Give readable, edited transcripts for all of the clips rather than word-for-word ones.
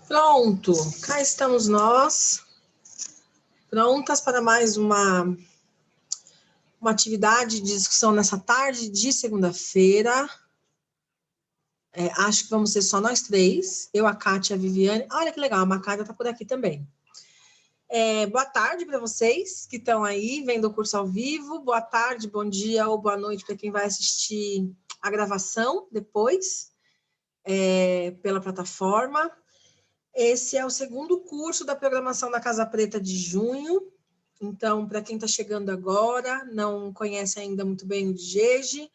Pronto, cá estamos nós, prontas para mais uma atividade de discussão nessa tarde de segunda-feira. Acho que vamos ser só nós três, eu, a Kátia e a Viviane. Olha que legal, a Macária está por aqui também. Boa tarde para vocês que estão aí vendo o curso ao vivo. Boa tarde, bom dia ou boa noite para quem vai assistir a gravação depois, pela plataforma. Esse é o segundo curso da programação da Casa Preta de junho. Então, para quem está chegando agora, não conhece ainda muito bem o DGEG,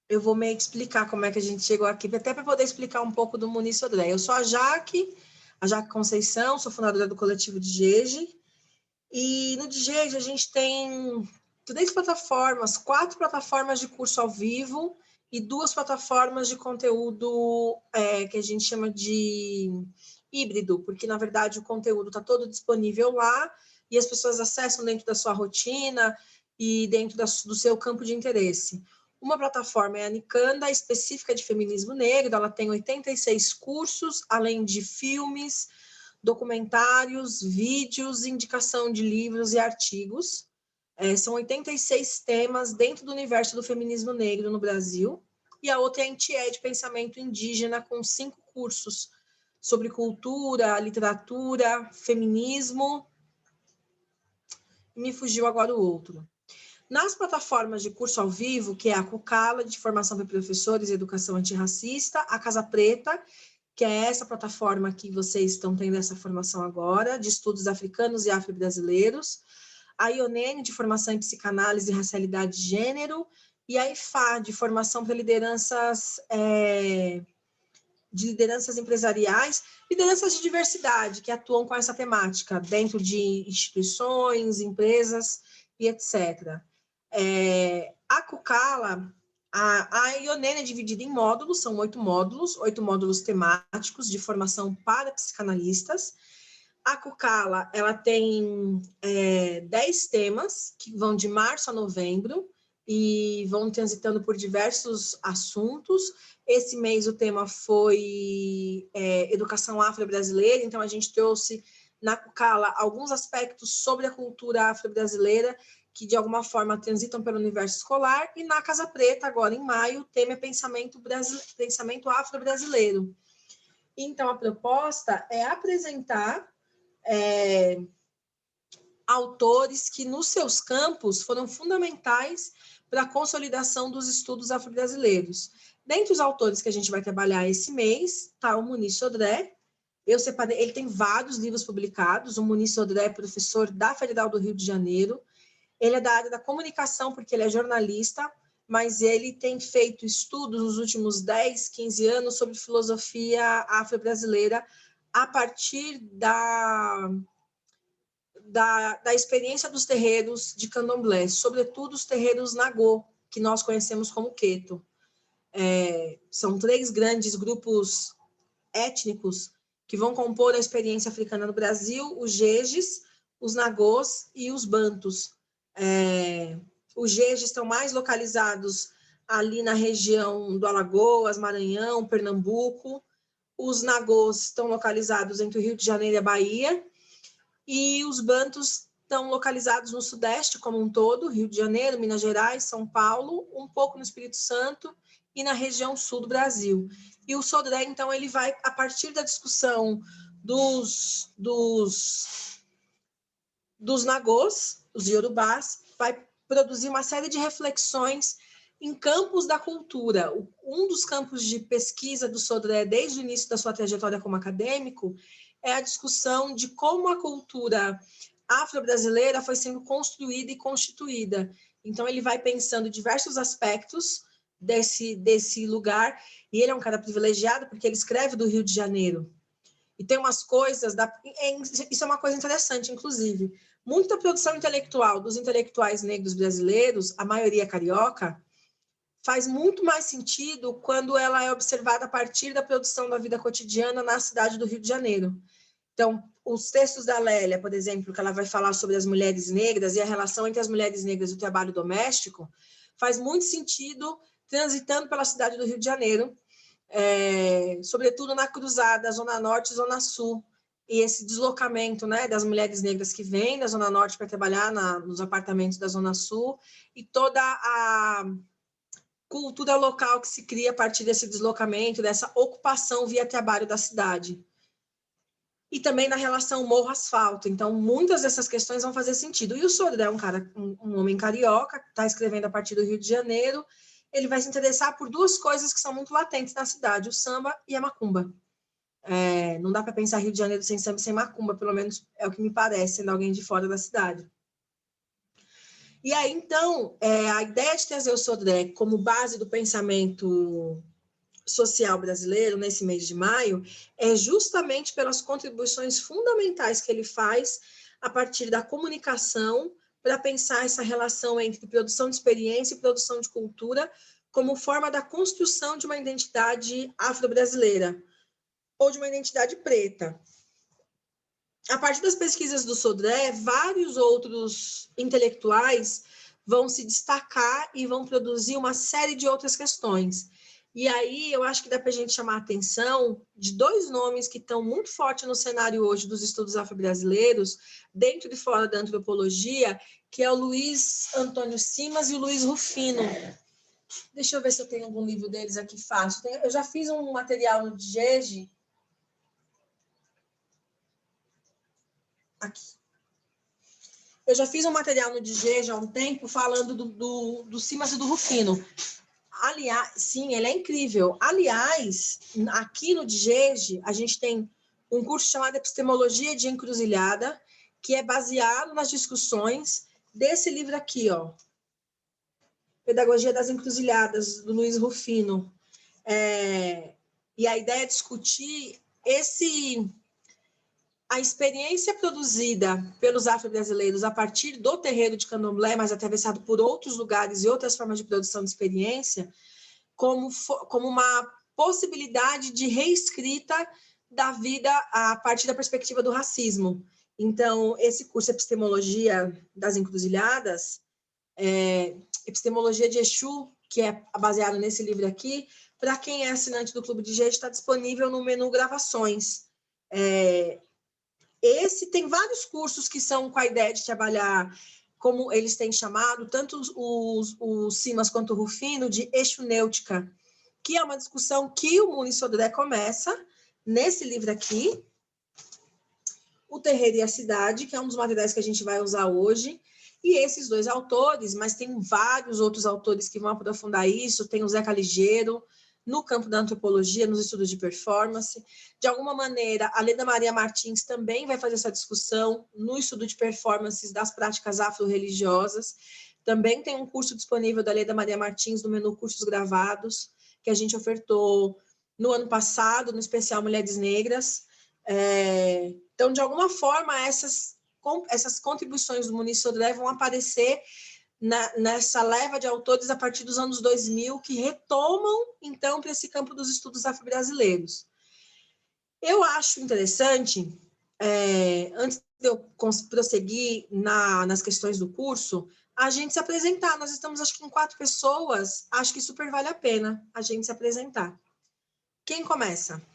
eu vou meio que explicar como é que a gente chegou aqui, até para poder explicar um pouco do Muniz Sodré. Eu sou a Jaque Conceição, sou fundadora do coletivo DGEG, e no DGEG a gente tem 4 plataformas de curso ao vivo e 2 plataformas de conteúdo que a gente chama de híbrido, porque, na verdade, o conteúdo está todo disponível lá e as pessoas acessam dentro da sua rotina e dentro do seu campo de interesse. Uma plataforma é a Nicanda, específica de feminismo negro, ela tem 86 cursos, além de filmes, documentários, vídeos, indicação de livros e artigos. São 86 temas dentro do universo do feminismo negro no Brasil. E a outra é a Entié de pensamento indígena, com 5 cursos sobre cultura, literatura, feminismo. Me fugiu agora o outro. Nas plataformas de curso ao vivo, que é a Cucala, de formação para professores e educação antirracista, a Casa Preta, que é essa plataforma que vocês estão tendo essa formação agora, de estudos africanos e afro-brasileiros, a IONEN, de formação em psicanálise e racialidade de gênero, e a IFA, de formação para lideranças empresariais, lideranças de diversidade, que atuam com essa temática, dentro de instituições, empresas e etc. A Cucala, a IONEN é dividida em módulos, são 8 módulos temáticos de formação para psicanalistas. A Cucala, ela tem 10 temas, que vão de março a novembro, e vão transitando por diversos assuntos. Esse mês o tema foi educação afro-brasileira, então a gente trouxe na Cucala alguns aspectos sobre a cultura afro-brasileira que de alguma forma transitam pelo universo escolar, e na Casa Preta, agora em maio, o tema é pensamento afro-brasileiro. Então a proposta é apresentar autores que nos seus campos foram fundamentais para a consolidação dos estudos afro-brasileiros. Dentre os autores que a gente vai trabalhar esse mês, está o Muniz Sodré. Eu separei, ele tem vários livros publicados. O Muniz Sodré é professor da Federal do Rio de Janeiro. Ele é da área da comunicação, porque ele é jornalista, mas ele tem feito estudos nos últimos 10, 15 anos sobre filosofia afro-brasileira a partir da experiência dos terreiros de candomblé, sobretudo os terreiros Nagô, que nós conhecemos como Queto. São 3 grandes grupos étnicos que vão compor a experiência africana no Brasil: os Jejes, os Nagôs e os Bantus. Os Jejes estão mais localizados ali na região do Alagoas, Maranhão, Pernambuco. Os Nagôs estão localizados entre o Rio de Janeiro e a Bahia. E os Bantus estão localizados no Sudeste como um todo, Rio de Janeiro, Minas Gerais, São Paulo, um pouco no Espírito Santo e na região sul do Brasil. E o Sodré, então, ele vai, a partir da discussão dos Nagôs, os Yorubás, vai produzir uma série de reflexões em campos da cultura. Um dos campos de pesquisa do Sodré, desde o início da sua trajetória como acadêmico, é a discussão de como a cultura afro-brasileira foi sendo construída e constituída. Então, ele vai pensando diversos aspectos desse lugar, e ele é um cara privilegiado porque ele escreve do Rio de Janeiro. E tem umas coisas... Isso é uma coisa interessante, inclusive. Muita produção intelectual dos intelectuais negros brasileiros, a maioria carioca, faz muito mais sentido quando ela é observada a partir da produção da vida cotidiana na cidade do Rio de Janeiro. Então, os textos da Lélia, por exemplo, que ela vai falar sobre as mulheres negras e a relação entre as mulheres negras e o trabalho doméstico, faz muito sentido transitando pela cidade do Rio de Janeiro, sobretudo na cruzada Zona Norte e Zona Sul, e esse deslocamento, né, das mulheres negras que vêm da Zona Norte para trabalhar nos apartamentos da Zona Sul, e toda a cultura local que se cria a partir desse deslocamento, dessa ocupação via trabalho da cidade. E também na relação morro-asfalto. Então, muitas dessas questões vão fazer sentido. E o Sodré é um homem carioca, que está escrevendo a partir do Rio de Janeiro. Ele vai se interessar por duas coisas que são muito latentes na cidade, o samba e a macumba. Não dá para pensar Rio de Janeiro sem samba e sem macumba, pelo menos é o que me parece, sendo alguém de fora da cidade. E aí, então, a ideia de trazer o Sodré como base do pensamento social brasileiro nesse mês de maio é justamente pelas contribuições fundamentais que ele faz a partir da comunicação para pensar essa relação entre produção de experiência e produção de cultura como forma da construção de uma identidade afro-brasileira ou de uma identidade preta. A partir das pesquisas do Sodré, vários outros intelectuais vão se destacar e vão produzir uma série de outras questões. E aí eu acho que dá para a gente chamar a atenção de dois nomes que estão muito fortes no cenário hoje dos estudos afro-brasileiros, dentro e fora da antropologia, que é o Luiz Antônio Simas e o Luiz Rufino. Deixa eu ver se eu tenho algum livro deles aqui fácil. Eu já fiz um material no Digege. Aqui. Eu já fiz um material no Digege há um tempo falando do Simas e do Rufino. Aliás, sim, ele é incrível. Aliás, aqui no Digege, a gente tem um curso chamado Epistemologia de Encruzilhada, que é baseado nas discussões desse livro aqui, ó, Pedagogia das Encruzilhadas, do Luiz Rufino. E a ideia é discutir a experiência produzida pelos afro-brasileiros a partir do terreiro de Candomblé, mas atravessado por outros lugares e outras formas de produção de experiência, como uma possibilidade de reescrita da vida a partir da perspectiva do racismo. Então, esse curso Epistemologia das Encruzilhadas, Epistemologia de Exu, que é baseado nesse livro aqui, para quem é assinante do Clube de Gente, está disponível no menu Gravações. Esse tem vários cursos que são com a ideia de trabalhar, como eles têm chamado, tanto os Simas quanto o Rufino, de exunêutica, que é uma discussão que o Muniz Sodré começa nesse livro aqui, O Terreiro e a Cidade, que é um dos materiais que a gente vai usar hoje, e esses dois autores, mas tem vários outros autores que vão aprofundar isso, tem o Zeca Ligeiro, no campo da antropologia, nos estudos de performance. De alguma maneira, a Leda Maria Martins também vai fazer essa discussão no estudo de performances das práticas afro-religiosas. Também tem um curso disponível da Leda Maria Martins no menu Cursos Gravados, que a gente ofertou no ano passado, no especial Mulheres Negras. Então, de alguma forma, essas contribuições do Muniz Sodré vão aparecer nessa leva de autores a partir dos anos 2000, que retomam, então, para esse campo dos estudos afro-brasileiros. Eu acho interessante, antes de eu prosseguir nas questões do curso, a gente se apresentar. Nós estamos, acho que, em 4 pessoas, acho que super vale a pena a gente se apresentar. Quem começa?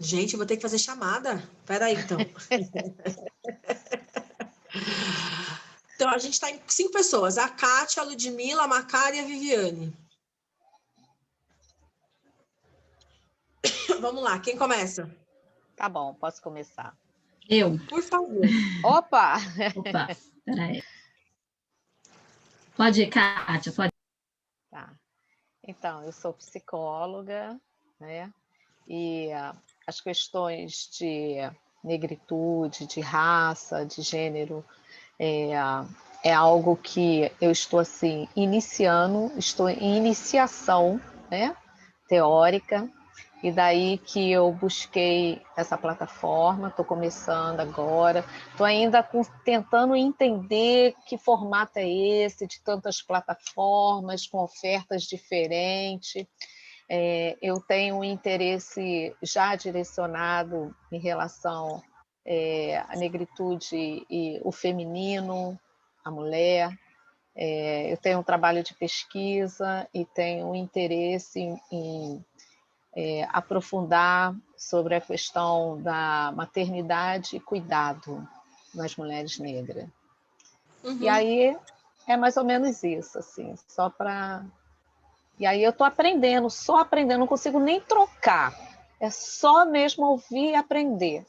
Gente, eu vou ter que fazer chamada. Espera aí, então. Então, a gente está em 5 pessoas. A Kátia, a Ludmila, a Macari e a Viviane. Vamos lá, quem começa? Tá bom, posso começar. Eu. Por favor. Opa! Opa, peraí. Pode ir, Kátia, pode. Tá. Então, eu sou psicóloga, né? E as questões de negritude, de raça, de gênero, é algo que eu estou assim iniciando, estou em iniciação, né, teórica, e daí que eu busquei essa plataforma, estou começando agora, estou ainda tentando entender que formato é esse, de tantas plataformas, com ofertas diferentes. Eu tenho um interesse já direcionado em relação a negritude e o feminino, a mulher. Eu tenho um trabalho de pesquisa e tenho um interesse em aprofundar sobre a questão da maternidade e cuidado nas mulheres negras. E aí é mais ou menos isso, assim, só para... E aí eu estou aprendendo, só aprendendo, não consigo nem trocar. É só mesmo ouvir e aprender.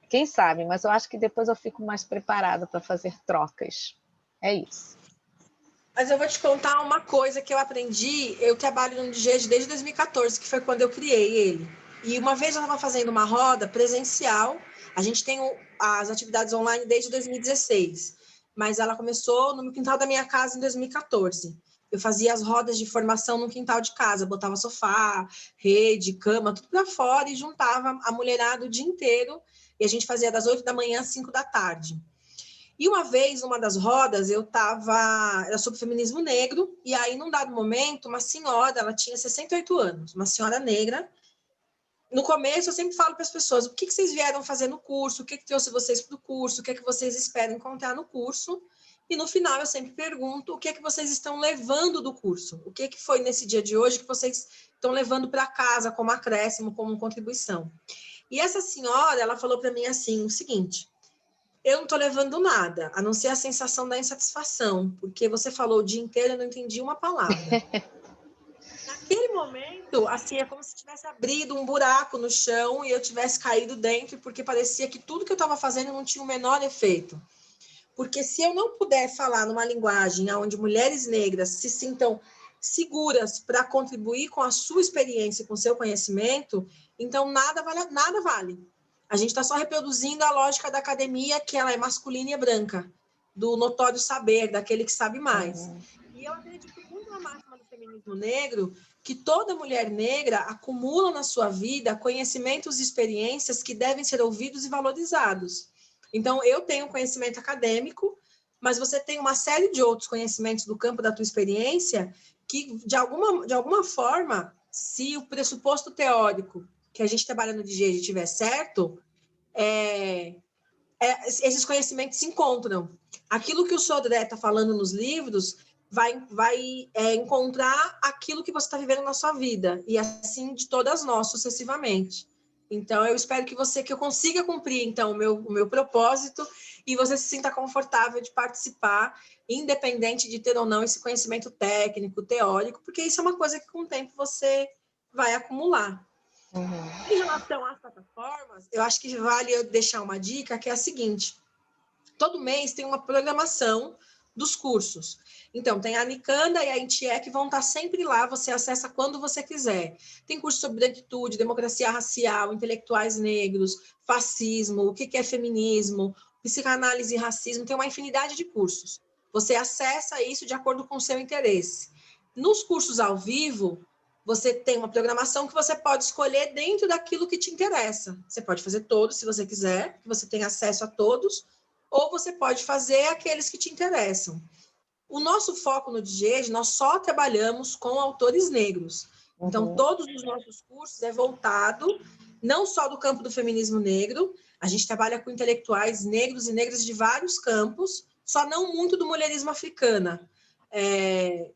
Quem sabe, mas eu acho que depois eu fico mais preparada para fazer trocas. É isso. Mas eu vou te contar uma coisa que eu aprendi. Eu trabalho no DGEG desde 2014, que foi quando eu criei ele. E uma vez eu estava fazendo uma roda presencial. A gente tem as atividades online desde 2016, mas ela começou no quintal da minha casa em 2014. Eu fazia as rodas de formação no quintal de casa, botava sofá, rede, cama, tudo para fora e juntava a mulherada o dia inteiro. E a gente fazia das 8 da manhã às 5 da tarde. E uma vez, numa das rodas, era sobre feminismo negro, e aí, num dado momento, uma senhora, ela tinha 68 anos, uma senhora negra. No começo, eu sempre falo para as pessoas, o que vocês vieram fazer no curso, o que trouxe vocês para o curso, o que vocês esperam encontrar no curso, e no final eu sempre pergunto o que vocês estão levando do curso, o que foi nesse dia de hoje que vocês estão levando para casa como acréscimo, como contribuição. E essa senhora, ela falou para mim assim, o seguinte: eu não estou levando nada, a não ser a sensação da insatisfação, porque você falou o dia inteiro e eu não entendi uma palavra. Naquele momento, assim, é como se tivesse abrido um buraco no chão e eu tivesse caído dentro, porque parecia que tudo que eu estava fazendo não tinha o menor efeito. Porque se eu não puder falar numa linguagem onde mulheres negras se sintam seguras para contribuir com a sua experiência, com o seu conhecimento, então nada vale. A gente está só reproduzindo a lógica da academia, que ela é masculina e branca, do notório saber, daquele que sabe mais. E eu acredito muito na máxima do feminismo negro, que toda mulher negra acumula na sua vida conhecimentos e experiências que devem ser ouvidos e valorizados. Então, eu tenho conhecimento acadêmico, mas você tem uma série de outros conhecimentos do campo da tua experiência que, de alguma forma, se o pressuposto teórico que a gente trabalha no DGEG estiver certo, esses conhecimentos se encontram. Aquilo que o Sodré está falando nos livros vai encontrar aquilo que você está vivendo na sua vida, e assim de todas nós, sucessivamente. Então, eu espero que eu consiga cumprir, então, o meu propósito e você se sinta confortável de participar, independente de ter ou não esse conhecimento técnico, teórico, porque isso é uma coisa que, com o tempo, você vai acumular. Em relação às plataformas, eu acho que vale eu deixar uma dica, que é a seguinte: todo mês tem uma programação dos cursos. Então, tem a Nicanda e a Intie que vão estar sempre lá, você acessa quando você quiser. Tem curso sobre branquitude, democracia racial, intelectuais negros, fascismo, o que é feminismo, psicanálise e racismo, tem uma infinidade de cursos. Você acessa isso de acordo com o seu interesse. Nos cursos ao vivo, você tem uma programação que você pode escolher dentro daquilo que te interessa. Você pode fazer todos, se você quiser, que você tem acesso a todos, ou você pode fazer aqueles que te interessam. O nosso foco no DGEG, nós só trabalhamos com autores negros. Então, todos os nossos cursos é voltado não só do campo do feminismo negro, a gente trabalha com intelectuais negros e negras de vários campos, só não muito do mulherismo africana.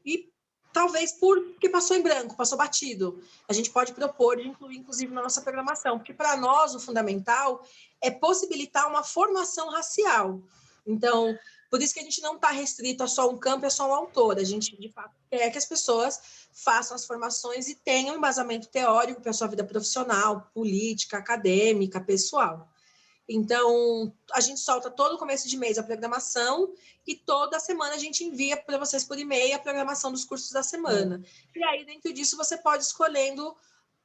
E talvez porque passou em branco, passou batido. A gente pode propor de incluir, inclusive, na nossa programação, porque para nós o fundamental é possibilitar uma formação racial. Então, por isso que a gente não está restrito a só um campo, a só um autor. A gente, de fato, quer que as pessoas façam as formações e tenham um embasamento teórico para a sua vida profissional, política, acadêmica, pessoal. Então, a gente solta todo começo de mês a programação e toda semana a gente envia para vocês por e-mail a programação dos cursos da semana. E aí, dentro disso, você pode escolhendo,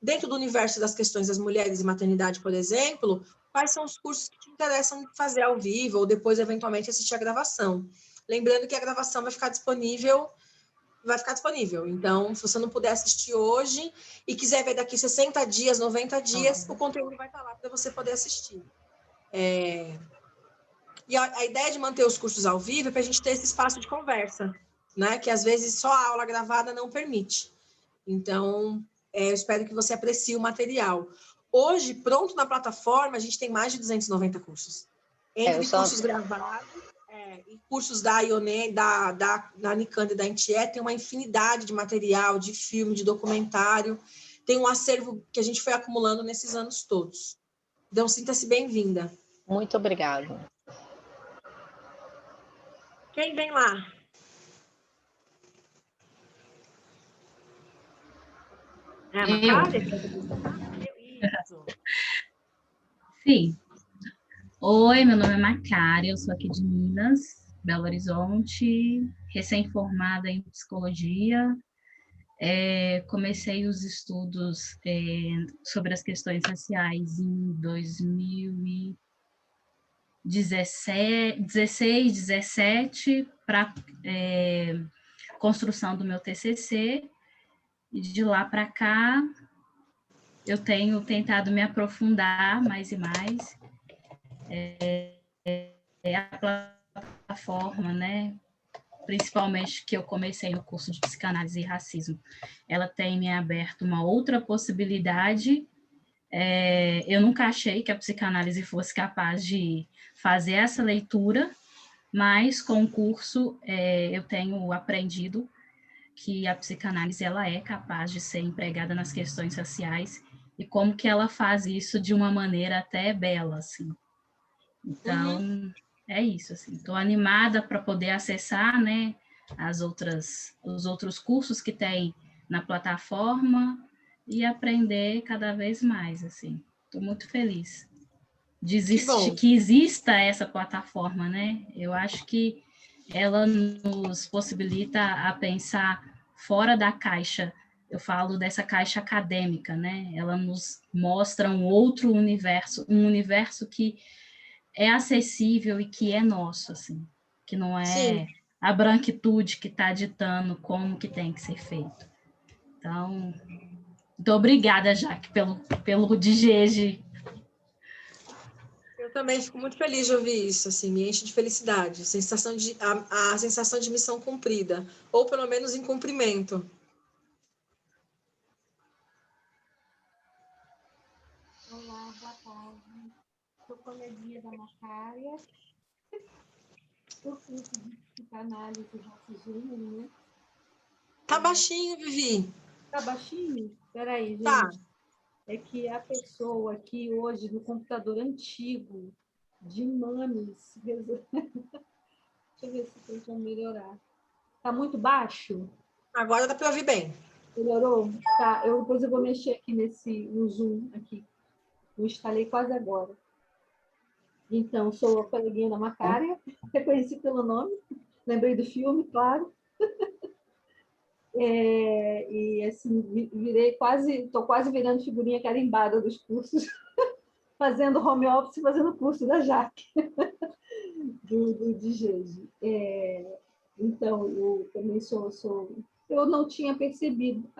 dentro do universo das questões das mulheres e maternidade, por exemplo, quais são os cursos que te interessam fazer ao vivo ou depois, eventualmente, assistir a gravação. Lembrando que a gravação vai ficar disponível. Então, se você não puder assistir hoje e quiser ver daqui 60 dias, 90 dias, o conteúdo vai estar lá para você poder assistir. E a ideia de manter os cursos ao vivo é para a gente ter esse espaço de conversa, né? Que às vezes só a aula gravada não permite. Então, eu espero que você aprecie o material. Hoje, pronto na plataforma, a gente tem mais de 290 cursos. Entre cursos gravados e cursos da Ionem, da Unicamp e da Anchieta, tem uma infinidade de material, de filme, de documentário. Tem um acervo que a gente foi acumulando nesses anos todos. Então, sinta-se bem-vinda. Muito obrigada. Quem vem lá? É a Macária? Isso. Sim. Oi, meu nome é Macária, eu sou aqui de Minas, Belo Horizonte, recém-formada em psicologia. Comecei os estudos sobre as questões raciais em 2016, 17, para construção do meu TCC. E de lá para cá, eu tenho tentado me aprofundar mais e mais. A plataforma, né? Principalmente que eu comecei no curso de psicanálise e racismo, ela tem me aberto uma outra possibilidade. Eu nunca achei que a psicanálise fosse capaz de fazer essa leitura, mas com o curso eu tenho aprendido que a psicanálise ela é capaz de ser empregada nas questões raciais e como que ela faz isso de uma maneira até bela, assim. Então, é isso, assim. Estou animada para poder acessar, né, os outros cursos que tem na plataforma e aprender cada vez mais, assim. Estou muito feliz de que exista essa plataforma, né? Eu acho que ela nos possibilita a pensar fora da caixa. Eu falo dessa caixa acadêmica, né? Ela nos mostra um outro universo, um universo que é acessível e que é nosso, assim, que não é Sim. a branquitude que está ditando como que tem que ser feito. Então, muito obrigada, Jaque, pelo digege. Eu também fico muito feliz de ouvir isso, assim, me enche de felicidade, a sensação de missão cumprida, ou pelo menos em cumprimento. Olá, boa tarde. Sou coleguinha da Macária, do curso de psicanálise e racismo, né? Tá baixinho, Vivi. Tá baixinho? Peraí, gente. Tá. É que a pessoa aqui hoje, no computador antigo, de mames, deixa eu ver se tem como melhorar. Tá muito baixo? Agora dá para ouvir bem. Melhorou? Tá, depois eu vou mexer aqui no Zoom, aqui. Eu instalei quase agora. Então, sou a coleguinha da Macária, reconheci pelo nome, lembrei do filme, claro. E assim, estou quase virando figurinha carimbada dos cursos, fazendo home office, fazendo curso da Jaque, do Digege. Então, eu também eu não tinha percebido.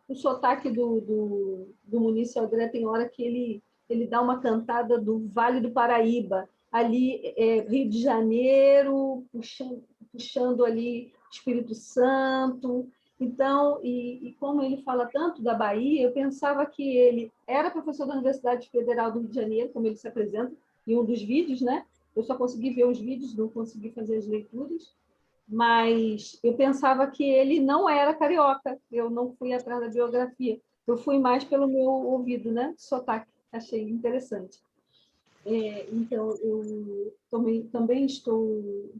O sotaque do Muniz Sodré tem hora que ele dá uma cantada do Vale do Paraíba, ali Rio de Janeiro, puxando ali Espírito Santo. Então, e como ele fala tanto da Bahia, eu pensava que ele era professor da Universidade Federal do Rio de Janeiro, como ele se apresenta em um dos vídeos, né? Eu só consegui ver os vídeos, não consegui fazer as leituras, mas eu pensava que ele não era carioca, eu não fui atrás da biografia, eu fui mais pelo meu ouvido, né? Sotaque, achei interessante. Então, eu também estou,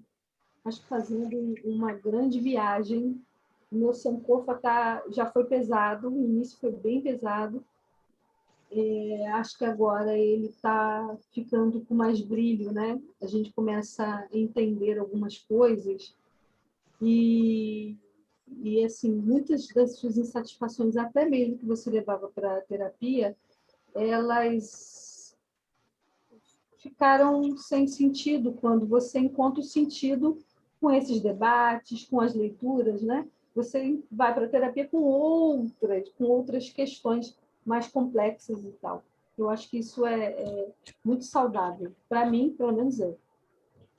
acho que fazendo uma grande viagem. O meu Sankofa já foi pesado, o início foi bem pesado. Acho que agora ele está ficando com mais brilho, né? A gente começa a entender algumas coisas e assim, muitas das suas insatisfações, até mesmo que você levava para a terapia, elas ficaram sem sentido quando você encontra o sentido com esses debates, com as leituras, né? Você vai para a terapia com outras questões mais complexas e tal. Eu acho que isso é muito saudável. Para mim, pelo menos é.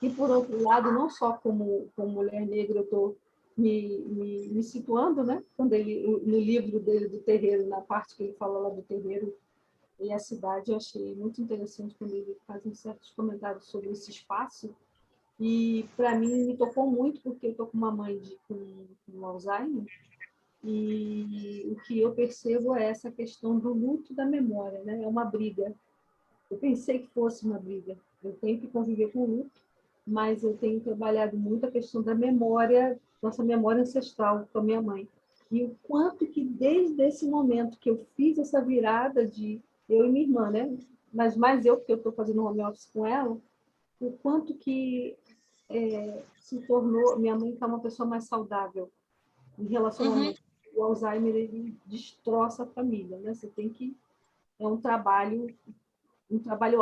E, por outro lado, não só como mulher negra, eu estou me situando, né? Quando no livro dele do terreiro, na parte que ele fala lá do terreiro, e a cidade. Eu achei muito interessante quando ele faz certos comentários sobre esse espaço. E, para mim, me tocou muito, porque eu estou com uma mãe com Alzheimer, e o que eu percebo é essa questão do luto da memória, né? É uma briga. Eu pensei que fosse uma briga. Eu tenho que conviver com o luto, mas eu tenho trabalhado muito a questão da memória, nossa memória ancestral com a minha mãe. E o quanto que, desde esse momento que eu fiz essa virada de eu e minha irmã, né? Mas mais eu, porque eu estou fazendo home office com ela, o quanto que se tornou... Minha mãe está uma pessoa mais saudável em relacionamento. O Alzheimer, ele destroça a família, né? Você tem que... É um trabalho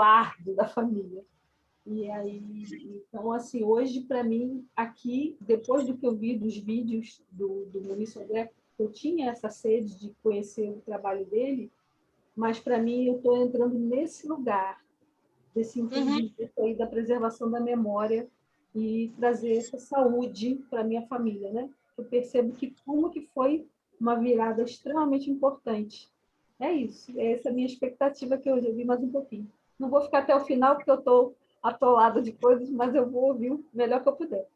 árduo da família. E aí, então, assim, hoje, para mim, aqui, depois do que eu vi dos vídeos do Muniz Sodré, eu tinha essa sede de conhecer o trabalho dele, mas, para mim, eu estou entrando nesse lugar, desse entendimento aí da preservação da memória e trazer essa saúde para a minha família, né? Eu percebo que como que foi uma virada extremamente importante. É isso, essa é a minha expectativa, que eu já vi mais um pouquinho. Não vou ficar até o final, porque eu estou atolada de coisas, mas eu vou ouvir o melhor que eu puder.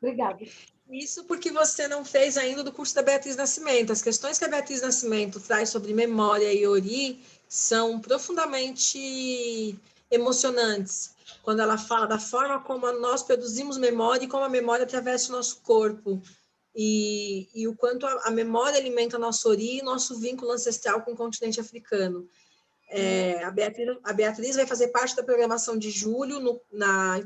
Obrigada. Isso porque você não fez ainda do curso da Beatriz Nascimento. As questões que a Beatriz Nascimento traz sobre memória e Ori são profundamente emocionantes. Quando ela fala da forma como nós produzimos memória e como a memória atravessa o nosso corpo. E o quanto a memória alimenta nosso Ori e nosso vínculo ancestral com o continente africano. A Beatriz vai fazer parte da programação de julho no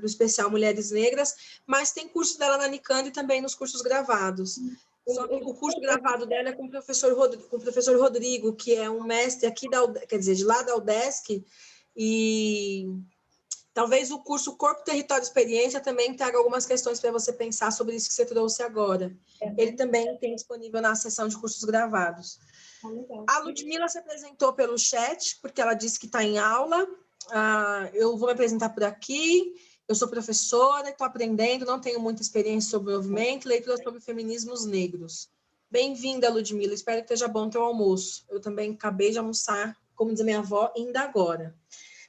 especial Mulheres Negras, mas tem curso dela na Nicand e também nos cursos gravados. Só que o curso gravado dela é com o professor Rodrigo, que é um mestre aqui de lá da UDESC, e talvez o curso Corpo, Território e Experiência também traga algumas questões para você pensar sobre isso que você trouxe agora. Ele também tem disponível na seção de cursos gravados. A Ludmila se apresentou pelo chat, porque ela disse que está em aula. Eu vou me apresentar por aqui. Eu sou professora, estou aprendendo, não tenho muita experiência sobre o movimento, leitura sobre feminismos negros. Bem-vinda, Ludmila. Espero que esteja bom o teu almoço. Eu também acabei de almoçar, como diz a minha avó, ainda agora.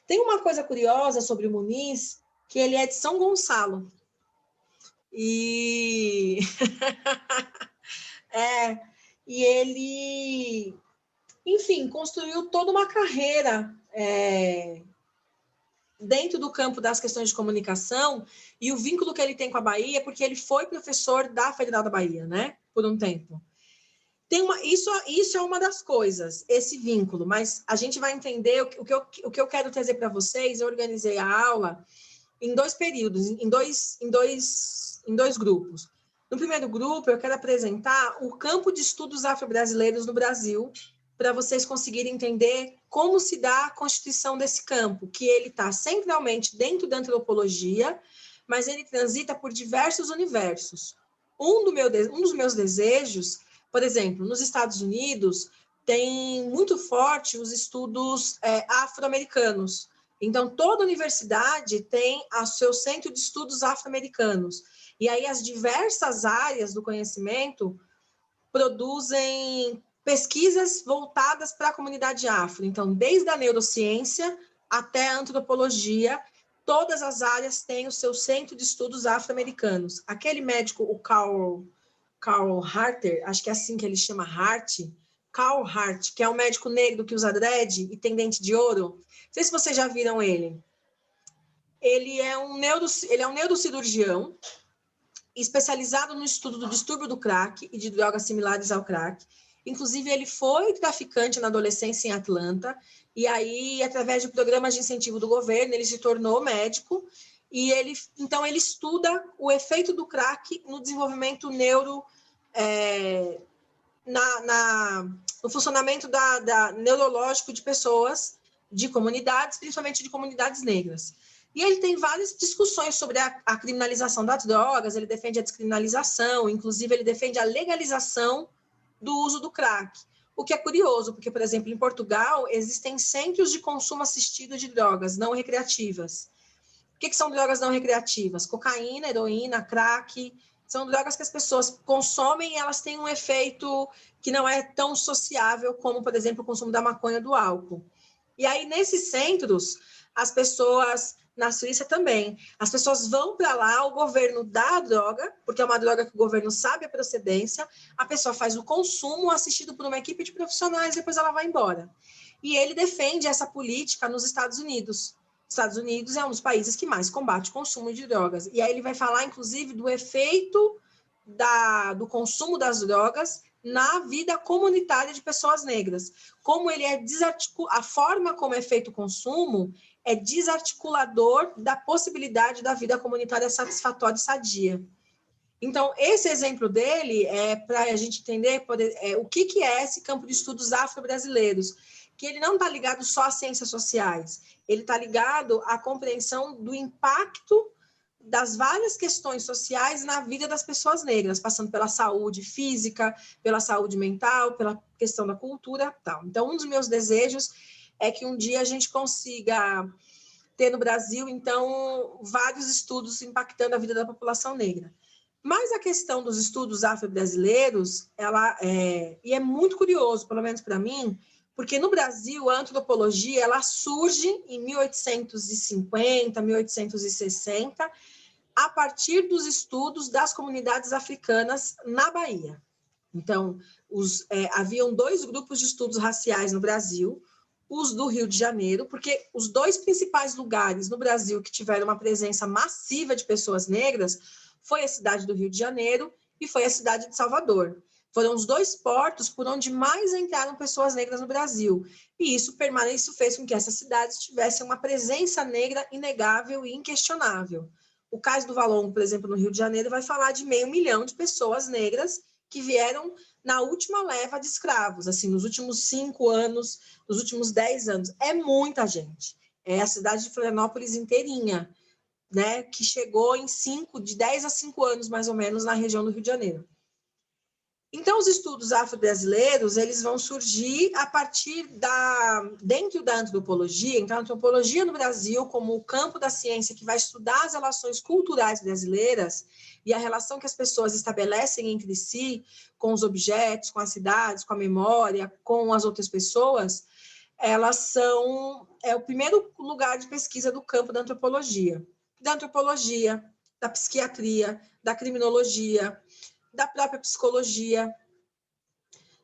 Tem uma coisa curiosa sobre o Muniz, que ele é de São Gonçalo. E ele, enfim, construiu toda uma carreira dentro do campo das questões de comunicação, e o vínculo que ele tem com a Bahia é porque ele foi professor da Federal da Bahia, né? Por um tempo. Isso é uma das coisas, esse vínculo, mas a gente vai entender o que eu quero trazer para vocês. Eu organizei a aula em 2 períodos, em dois grupos. No primeiro grupo, eu quero apresentar o campo de estudos afro-brasileiros no Brasil, para vocês conseguirem entender como se dá a constituição desse campo, que ele está centralmente dentro da antropologia, mas ele transita por diversos universos. Um dos meus desejos, por exemplo, nos Estados Unidos, tem muito forte os estudos afro-americanos. Então, toda universidade tem o seu centro de estudos afro-americanos. E aí as diversas áreas do conhecimento produzem pesquisas voltadas para a comunidade afro. Então, desde a neurociência até a antropologia, todas as áreas têm o seu centro de estudos afro-americanos. Aquele médico, o Carl Harter, acho que é assim que ele chama, Carl Hart, que é um médico negro que usa dread e tem dente de ouro. Não sei se vocês já viram ele. Ele é um neurocirurgião especializado no estudo do distúrbio do crack e de drogas similares ao crack. Inclusive, ele foi traficante na adolescência em Atlanta, e aí, através de programas de incentivo do governo, ele se tornou médico, e ele estuda o efeito do crack no desenvolvimento no funcionamento neurológico de pessoas, de comunidades, principalmente de comunidades negras. E ele tem várias discussões sobre a criminalização das drogas, ele defende a descriminalização, inclusive ele defende a legalização do uso do crack. O que é curioso, porque, por exemplo, em Portugal, existem centros de consumo assistido de drogas não recreativas. O que são drogas não recreativas? Cocaína, heroína, crack. São drogas que as pessoas consomem e elas têm um efeito que não é tão sociável como, por exemplo, o consumo da maconha ou do álcool. E aí, nesses centros, as pessoas, na Suíça também, as pessoas vão para lá, o governo dá a droga, porque é uma droga que o governo sabe a procedência, a pessoa faz o consumo assistido por uma equipe de profissionais, depois ela vai embora. E ele defende essa política nos Estados Unidos. Os Estados Unidos é um dos países que mais combate o consumo de drogas. E aí ele vai falar, inclusive, do efeito do consumo das drogas na vida comunitária de pessoas negras. Como ele é a forma como é feito o consumo é desarticulador da possibilidade da vida comunitária satisfatória e sadia. Então, esse exemplo dele é para a gente entender o que é esse campo de estudos afro-brasileiros, que ele não está ligado só às ciências sociais, ele está ligado à compreensão do impacto das várias questões sociais na vida das pessoas negras, passando pela saúde física, pela saúde mental, pela questão da cultura, tal. Então, um dos meus desejos é que um dia a gente consiga ter no Brasil, então, vários estudos impactando a vida da população negra. Mas a questão dos estudos afro-brasileiros, e é muito curioso, pelo menos para mim, porque no Brasil a antropologia ela surge em 1850, 1860, a partir dos estudos das comunidades africanas na Bahia. Então, haviam 2 grupos de estudos raciais no Brasil, os do Rio de Janeiro, porque os 2 principais lugares no Brasil que tiveram uma presença massiva de pessoas negras foi a cidade do Rio de Janeiro e foi a cidade de Salvador. Foram os 2 portos por onde mais entraram pessoas negras no Brasil. E isso fez com que essas cidades tivessem uma presença negra inegável e inquestionável. O Cais do Valongo, por exemplo, no Rio de Janeiro, vai falar de 500 mil de pessoas negras que vieram na última leva de escravos, assim, nos últimos 5 anos, nos últimos 10 anos. É muita gente. É a cidade de Florianópolis inteirinha, né, que chegou de 10 a 5 anos, mais ou menos, na região do Rio de Janeiro. Então, os estudos afro-brasileiros, eles vão surgir a partir dentro da antropologia. Então, a antropologia no Brasil, como o campo da ciência que vai estudar as relações culturais brasileiras e a relação que as pessoas estabelecem entre si, com os objetos, com as cidades, com a memória, com as outras pessoas, elas é o primeiro lugar de pesquisa do campo da antropologia, da psiquiatria, da criminologia, da própria psicologia,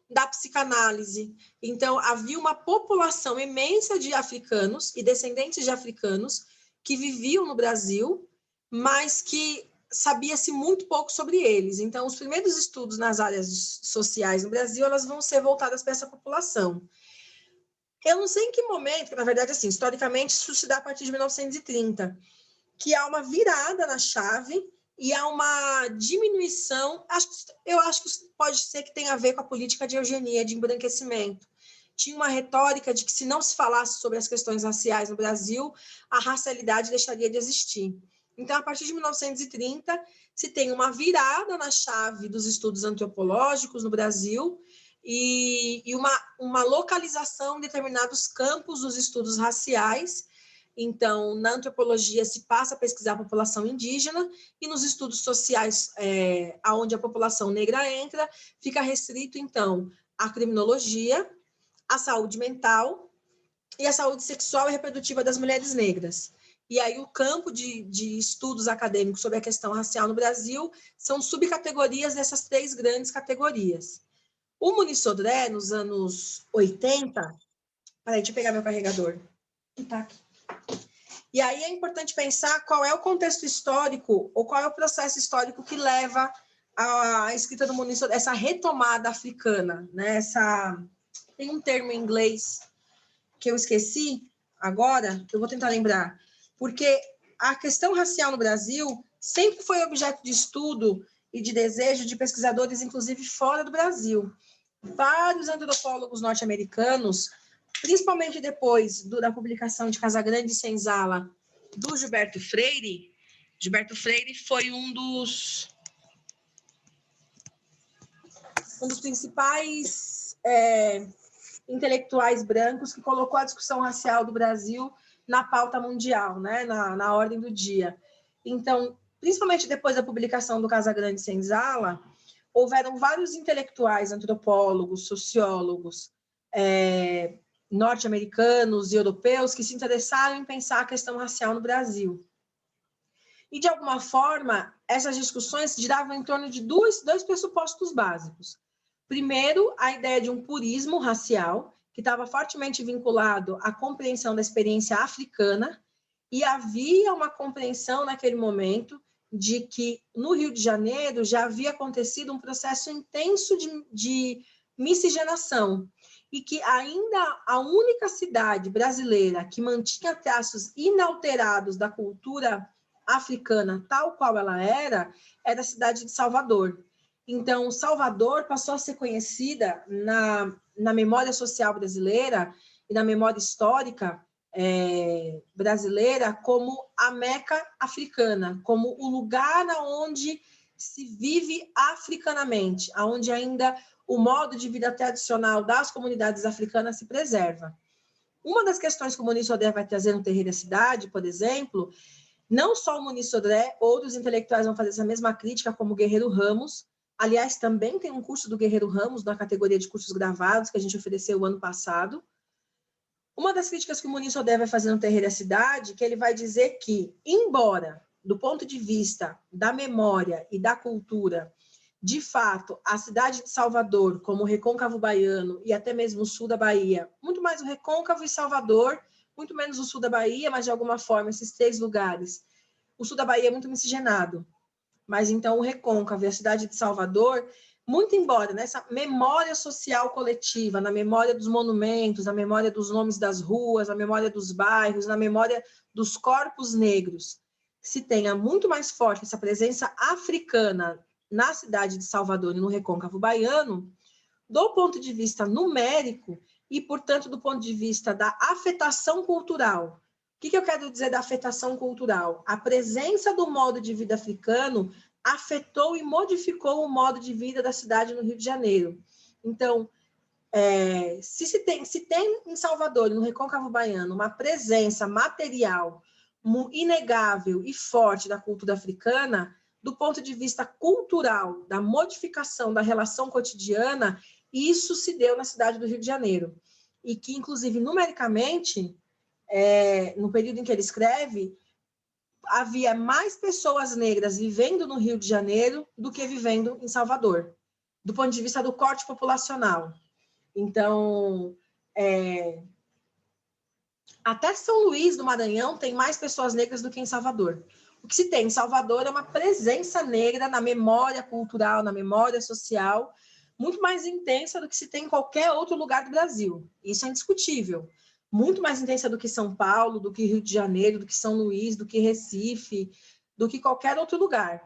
da psicanálise. Então, havia uma população imensa de africanos e descendentes de africanos que viviam no Brasil, mas que sabia-se muito pouco sobre eles. Então, os primeiros estudos nas áreas sociais no Brasil, elas vão ser voltadas para essa população. Eu não sei em que momento, na verdade, assim, historicamente, isso se dá a partir de 1930, que há uma virada na chave e há uma diminuição, eu acho que pode ser que tenha a ver com a política de eugenia, de embranquecimento. Tinha uma retórica de que se não se falasse sobre as questões raciais no Brasil, a racialidade deixaria de existir. Então, a partir de 1930, se tem uma virada na chave dos estudos antropológicos no Brasil e uma localização em determinados campos dos estudos raciais. Então, na antropologia se passa a pesquisar a população indígena e nos estudos sociais, onde a população negra entra, fica restrito, então, à criminologia, à saúde mental e à saúde sexual e reprodutiva das mulheres negras. E aí o campo de estudos acadêmicos sobre a questão racial no Brasil são subcategorias dessas 3 grandes categorias. O Muniz Sodré, nos anos 80... Peraí, deixa eu pegar meu carregador. Tá aqui. E aí é importante pensar qual é o contexto histórico ou qual é o processo histórico que leva à escrita do Muniz Sodré, essa retomada africana, né? Tem um termo em inglês que eu esqueci agora, que eu vou tentar lembrar, porque a questão racial no Brasil sempre foi objeto de estudo e de desejo de pesquisadores, inclusive fora do Brasil. Vários antropólogos norte-americanos, principalmente depois da publicação de Casagrande e Senzala do Gilberto Freire. Gilberto Freire foi um dos principais intelectuais brancos que colocou a discussão racial do Brasil na pauta mundial, né? na ordem do dia. Então, principalmente depois da publicação do Casagrande e Senzala, houveram vários intelectuais, antropólogos, sociólogos, norte-americanos e europeus que se interessaram em pensar a questão racial no Brasil. E, de alguma forma, essas discussões giravam em torno de dois pressupostos básicos. Primeiro, a ideia de um purismo racial, que estava fortemente vinculado à compreensão da experiência africana, e havia uma compreensão naquele momento de que no Rio de Janeiro já havia acontecido um processo intenso de miscigenação, e que ainda a única cidade brasileira que mantinha traços inalterados da cultura africana tal qual ela era a cidade de Salvador. Então, Salvador passou a ser conhecida na memória social brasileira e na memória histórica brasileira como a Meca africana, como o lugar onde se vive africanamente, onde ainda o modo de vida tradicional das comunidades africanas se preserva. Uma das questões que o Muniz Sodré vai trazer no Terreiro da Cidade, por exemplo, não só o Muniz Sodré, outros intelectuais vão fazer essa mesma crítica, como o Guerreiro Ramos. Aliás, também tem um curso do Guerreiro Ramos, na categoria de cursos gravados, que a gente ofereceu o ano passado. Uma das críticas que o Muniz Sodré vai fazer no Terreiro da Cidade, que ele vai dizer que, embora, do ponto de vista da memória e da cultura, de fato, a cidade de Salvador, como o Recôncavo Baiano e até mesmo o sul da Bahia, muito mais o Recôncavo e Salvador, muito menos o sul da Bahia, mas de alguma forma esses três lugares. O sul da Bahia é muito miscigenado, mas então o Recôncavo e a cidade de Salvador, muito embora nessa memória social coletiva, na memória dos monumentos, na memória dos nomes das ruas, na memória dos bairros, na memória dos corpos negros, se tenha muito mais forte essa presença africana na cidade de Salvador e no Recôncavo Baiano, do ponto de vista numérico e, portanto, do ponto de vista da afetação cultural. O que eu quero dizer da afetação cultural? A presença do modo de vida africano afetou e modificou o modo de vida da cidade no Rio de Janeiro. Então, se tem em Salvador, no Recôncavo Baiano, uma presença material inegável e forte da cultura africana, do ponto de vista cultural, da modificação da relação cotidiana, isso se deu na cidade do Rio de Janeiro. E que, inclusive, numericamente, no período em que ele escreve, havia mais pessoas negras vivendo no Rio de Janeiro do que vivendo em Salvador, do ponto de vista do corte populacional. Então, até São Luís do Maranhão tem mais pessoas negras do que em Salvador. O que se tem em Salvador é uma presença negra na memória cultural, na memória social, muito mais intensa do que se tem em qualquer outro lugar do Brasil. Isso é indiscutível. Muito mais intensa do que São Paulo, do que Rio de Janeiro, do que São Luís, do que Recife, do que qualquer outro lugar.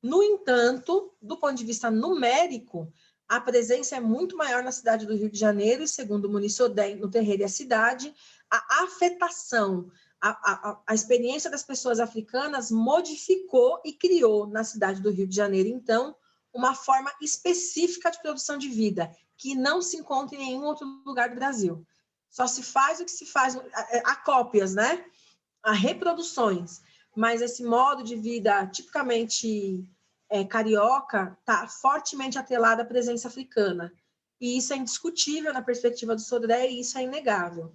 No entanto, do ponto de vista numérico, a presença é muito maior na cidade do Rio de Janeiro e, segundo o Muniz Sodré, no Terreiro e a Cidade, a afetação, a experiência das pessoas africanas modificou e criou na cidade do Rio de Janeiro, então, uma forma específica de produção de vida, que não se encontra em nenhum outro lugar do Brasil. Só se faz o que se faz, há cópias, né? Há reproduções, mas esse modo de vida tipicamente carioca está fortemente atrelado à presença africana. E isso é indiscutível na perspectiva do Sodré e isso é inegável.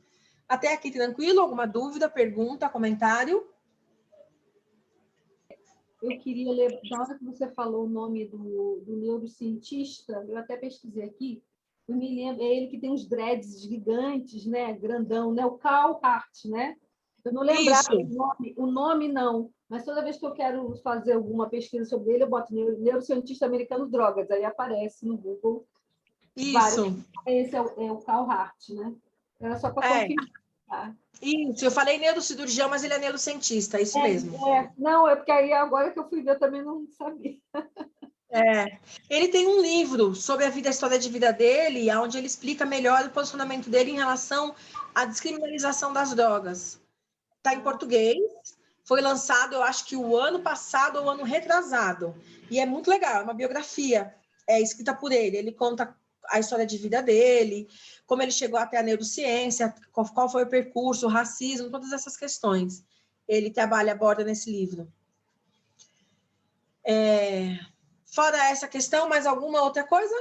Até aqui, tranquilo? Alguma dúvida, pergunta, comentário? Eu queria ler, na hora que você falou o nome do neurocientista, eu até pesquisei aqui, eu me lembro, é ele que tem uns dreads gigantes, né, grandão, né, o Carl Hart, né? Eu não lembrava o nome não, mas toda vez que eu quero fazer alguma pesquisa sobre ele, eu boto neurocientista americano drogas, aí aparece no Google. Isso. Vários. Esse é o Carl Hart, né? Era só para confirmar. Isso, eu falei neurocirurgião, mas ele é neurocientista, é isso mesmo. Não, é porque aí agora que eu fui ver, eu também não sabia. Ele tem um livro sobre a história de vida dele, onde ele explica melhor o posicionamento dele em relação à descriminalização das drogas. Está em português, foi lançado, eu acho que o ano passado ou o ano retrasado. E é muito legal, é uma biografia escrita por ele. Ele conta a história de vida dele, como ele chegou até a neurociência, qual foi o percurso, o racismo, todas essas questões. Ele aborda nesse livro. Fora essa questão, mais alguma outra coisa?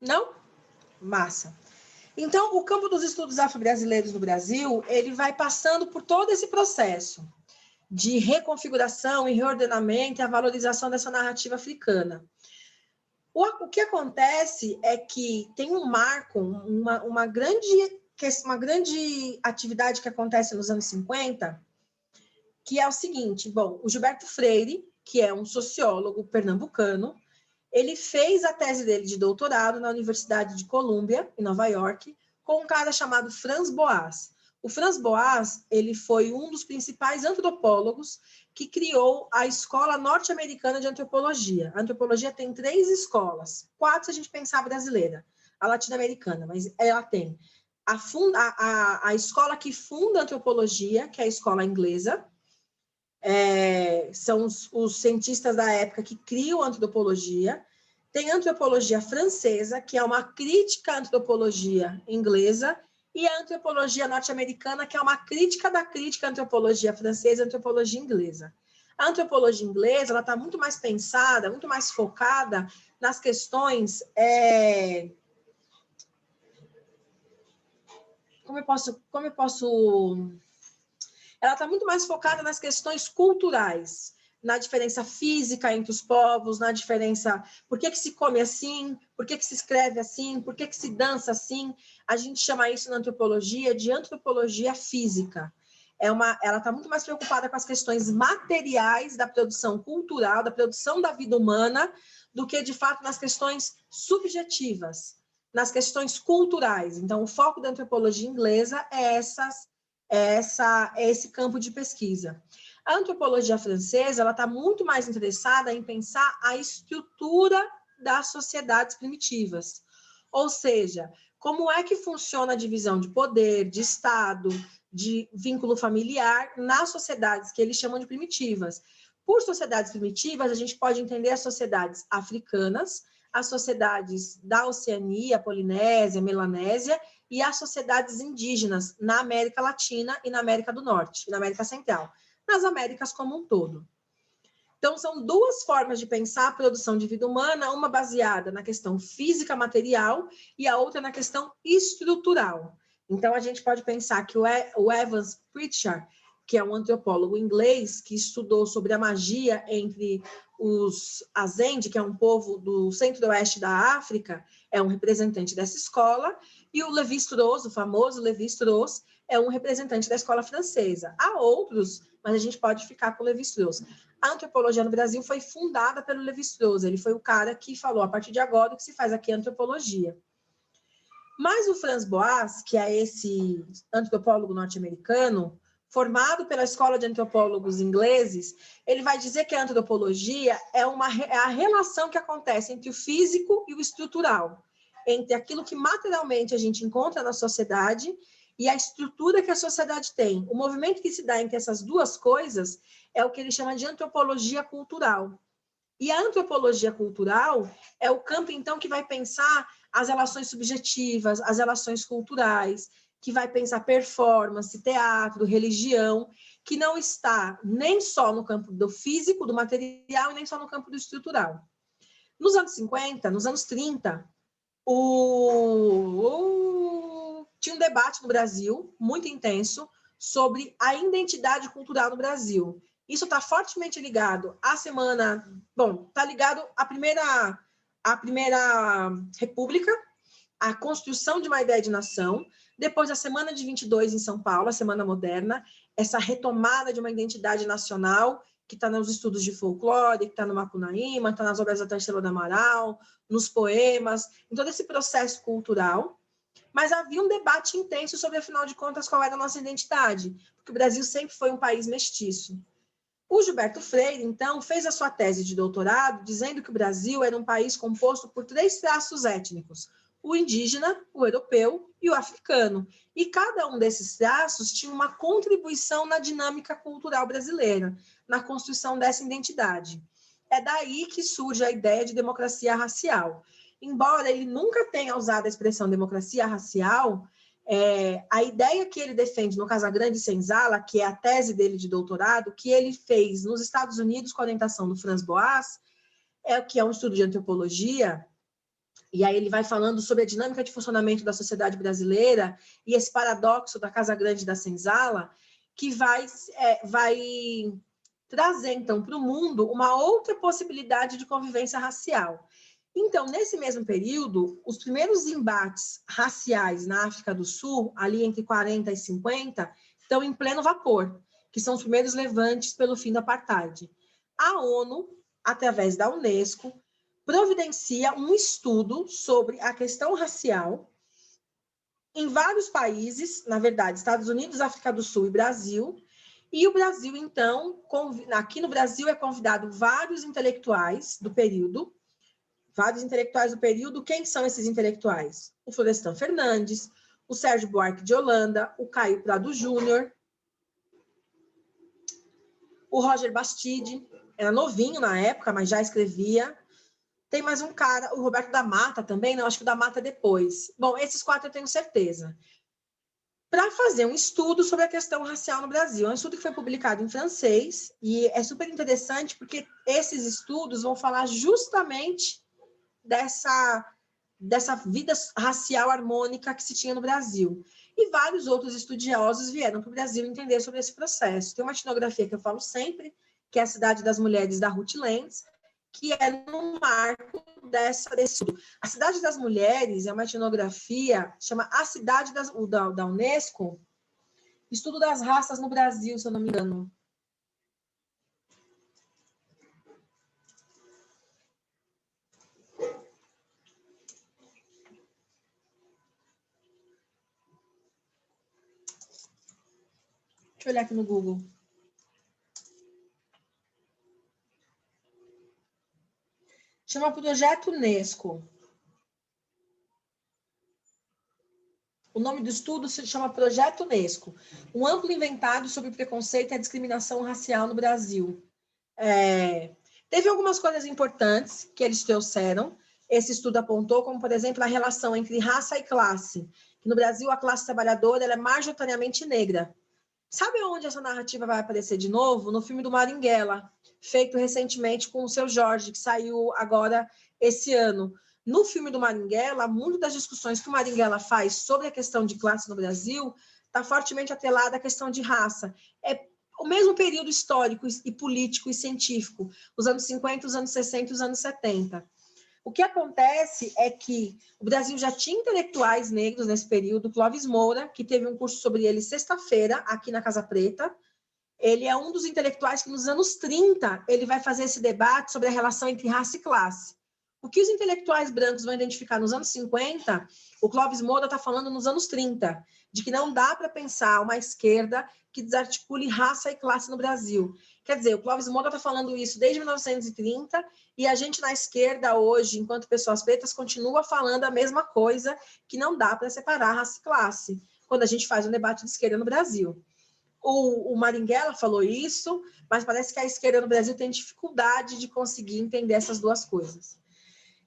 Não? Massa. Então, o campo dos estudos afro-brasileiros no Brasil, ele vai passando por todo esse processo de reconfiguração e reordenamento e a valorização dessa narrativa africana. O que acontece é que tem um marco, uma grande atividade que acontece nos anos 50, que é o seguinte, bom, o Gilberto Freire, que é um sociólogo pernambucano, ele fez a tese dele de doutorado na Universidade de Columbia, em Nova York, com um cara chamado Franz Boas. O Franz Boas, ele foi um dos principais antropólogos que criou a Escola Norte-Americana de Antropologia. A antropologia tem 3 escolas, 4 se a gente pensar brasileira, a latino-americana, mas ela tem a escola que funda a antropologia, que é a escola inglesa, são os cientistas da época que criam a antropologia. Tem a antropologia francesa, que é uma crítica à antropologia inglesa, e a antropologia norte-americana, que é uma crítica da crítica à antropologia francesa e à antropologia inglesa. A antropologia inglesa ela está muito mais pensada, muito mais focada nas questões... Como eu posso... Ela está muito mais focada nas questões culturais, na diferença física entre os povos, na diferença... Por que se come assim? Por que se escreve assim? Por que se dança assim? A gente chama isso na antropologia de antropologia física. Ela está muito mais preocupada com as questões materiais da produção cultural, da produção da vida humana, do que, de fato, nas questões subjetivas, nas questões culturais. Então, o foco da antropologia inglesa é esse campo de pesquisa. A antropologia francesa ela está muito mais interessada em pensar a estrutura das sociedades primitivas. Ou seja, como é que funciona a divisão de poder, de Estado, de vínculo familiar nas sociedades que eles chamam de primitivas. Por sociedades primitivas, a gente pode entender as sociedades africanas, as sociedades da Oceania, Polinésia, Melanésia, e as sociedades indígenas na América Latina e na América do Norte, e na América Central, nas Américas como um todo. Então, são 2 formas de pensar a produção de vida humana, uma baseada na questão física material e a outra na questão estrutural. Então, a gente pode pensar que o Evans Pritchard, que é um antropólogo inglês que estudou sobre a magia entre os Azende, que é um povo do centro-oeste da África, é um representante dessa escola, e o Lévi-Strauss, o famoso Lévi-Strauss, é um representante da escola francesa. Há outros, mas a gente pode ficar com o Lévi-Strauss. A antropologia no Brasil foi fundada pelo Lévi-Strauss, ele foi o cara que falou, a partir de agora, o que se faz aqui é antropologia. Mas o Franz Boas, que é esse antropólogo norte-americano, formado pela Escola de Antropólogos Ingleses, ele vai dizer que a antropologia é a relação que acontece entre o físico e o estrutural, entre aquilo que materialmente a gente encontra na sociedade e a estrutura que a sociedade tem. O movimento que se dá entre essas 2 coisas é o que ele chama de antropologia cultural. E a antropologia cultural é o campo, então, que vai pensar as relações subjetivas, as relações culturais, que vai pensar performance, teatro, religião, que não está nem só no campo do físico, do material, e nem só no campo do estrutural. Nos anos 50, nos anos 30, tinha um debate no Brasil, muito intenso, sobre a identidade cultural no Brasil. Isso está fortemente ligado à semana... Bom, está ligado à primeira República, à construção de uma ideia de nação, depois da Semana de 22 em São Paulo, a Semana Moderna, essa retomada de uma identidade nacional que está nos estudos de folclore, que está no Macunaíma, está nas obras da Tarsila do Amaral, nos poemas, em todo esse processo cultural. Mas havia um debate intenso sobre, afinal de contas, qual era a nossa identidade, porque o Brasil sempre foi um país mestiço. O Gilberto Freire, então, fez a sua tese de doutorado dizendo que o Brasil era um país composto por 3 traços étnicos, o indígena, o europeu e o africano. E cada um desses traços tinha uma contribuição na dinâmica cultural brasileira, na construção dessa identidade. É daí que surge a ideia de democracia racial. Embora ele nunca tenha usado a expressão democracia racial, a ideia que ele defende no Casagrande Senzala, que é a tese dele de doutorado, que ele fez nos Estados Unidos com a orientação do Franz Boas, que é um estudo de antropologia, E aí ele vai falando sobre a dinâmica de funcionamento da sociedade brasileira e esse paradoxo da Casa Grande e da Senzala, que vai trazer, então, para o mundo uma outra possibilidade de convivência racial. Então, nesse mesmo período, os primeiros embates raciais na África do Sul, ali entre 40 e 50, estão em pleno vapor, que são os primeiros levantes pelo fim do apartheid. A ONU, através da Unesco, providencia um estudo sobre a questão racial em vários países, na verdade, Estados Unidos, África do Sul e Brasil. E o Brasil, então, aqui no Brasil é convidado vários intelectuais do período. Quem são esses intelectuais? O Florestan Fernandes, o Sérgio Buarque de Holanda, o Caio Prado Júnior, o Roger Bastide, era novinho na época, mas já escrevia. Tem mais um cara, o Roberto da Mata também, não, acho que o da Mata depois. Bom, esses 4 eu tenho certeza. Para fazer um estudo sobre a questão racial no Brasil. É um estudo que foi publicado em francês e é super interessante porque esses estudos vão falar justamente dessa vida racial harmônica que se tinha no Brasil. E vários outros estudiosos vieram para o Brasil entender sobre esse processo. Tem uma etnografia que eu falo sempre, que é a Cidade das Mulheres, da Ruth Lenz, que é no marco desse estudo. A Cidade das Mulheres é uma etnografia, chama A Cidade da Unesco, Estudo das Raças no Brasil, se eu não me engano. Deixa eu olhar aqui no Google. Chama Projeto Unesco. O nome do estudo se chama Projeto Unesco, um amplo inventário sobre preconceito e a discriminação racial no Brasil. Teve algumas coisas importantes que eles trouxeram. Esse estudo apontou, como, por exemplo, a relação entre raça e classe. Que no Brasil, a classe trabalhadora ela é majoritariamente negra. Sabe onde essa narrativa vai aparecer de novo? No filme do Marighella, feito recentemente com o Seu Jorge, que saiu agora esse ano. No filme do Marighella, muitas das discussões que o Marighella faz sobre a questão de classe no Brasil está fortemente atrelada à questão de raça. É o mesmo período histórico e político e científico, os anos 50, os anos 60 e os anos 70. O que acontece é que o Brasil já tinha intelectuais negros nesse período. Clóvis Moura, que teve um curso sobre ele sexta-feira, aqui na Casa Preta, ele é um dos intelectuais que nos anos 30 ele vai fazer esse debate sobre a relação entre raça e classe. O que os intelectuais brancos vão identificar nos anos 50, o Clóvis Moura está falando nos anos 30, de que não dá para pensar uma esquerda que desarticule raça e classe no Brasil. Quer dizer, o Clóvis Moura está falando isso desde 1930 e a gente na esquerda hoje, enquanto pessoas pretas, continua falando a mesma coisa, que não dá para separar raça e classe, quando a gente faz um debate de esquerda no Brasil. O Marighella falou isso, mas parece que a esquerda no Brasil tem dificuldade de conseguir entender essas duas coisas.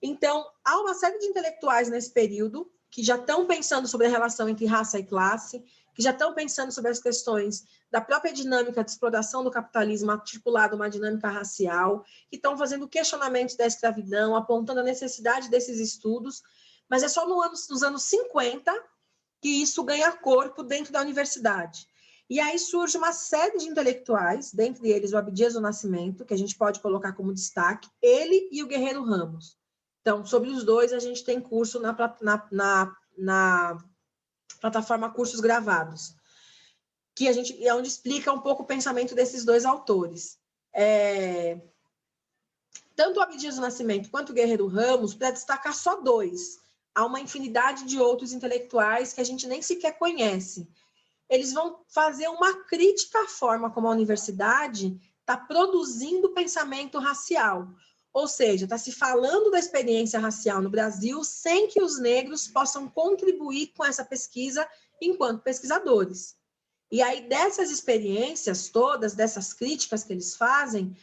Então, há uma série de intelectuais nesse período que já estão pensando sobre a relação entre raça e classe, que já estão pensando sobre as questões da própria dinâmica de exploração do capitalismo articulado a uma dinâmica racial, que estão fazendo questionamentos da escravidão, apontando a necessidade desses estudos, mas é só nos anos 50 que isso ganha corpo dentro da universidade. E aí surge uma série de intelectuais, dentre eles o Abdias do Nascimento, que a gente pode colocar como destaque, ele e o Guerreiro Ramos. Então, sobre os dois, a gente tem curso na plataforma Cursos Gravados, que é onde explica um pouco o pensamento desses dois autores. Tanto o Abdias do Nascimento quanto o Guerreiro Ramos, para destacar só dois, há uma infinidade de outros intelectuais que a gente nem sequer conhece. Eles vão fazer uma crítica à forma como a universidade está produzindo pensamento racial. Ou seja, está se falando da experiência racial no Brasil sem que os negros possam contribuir com essa pesquisa enquanto pesquisadores. E aí, dessas experiências todas, dessas críticas que eles fazem,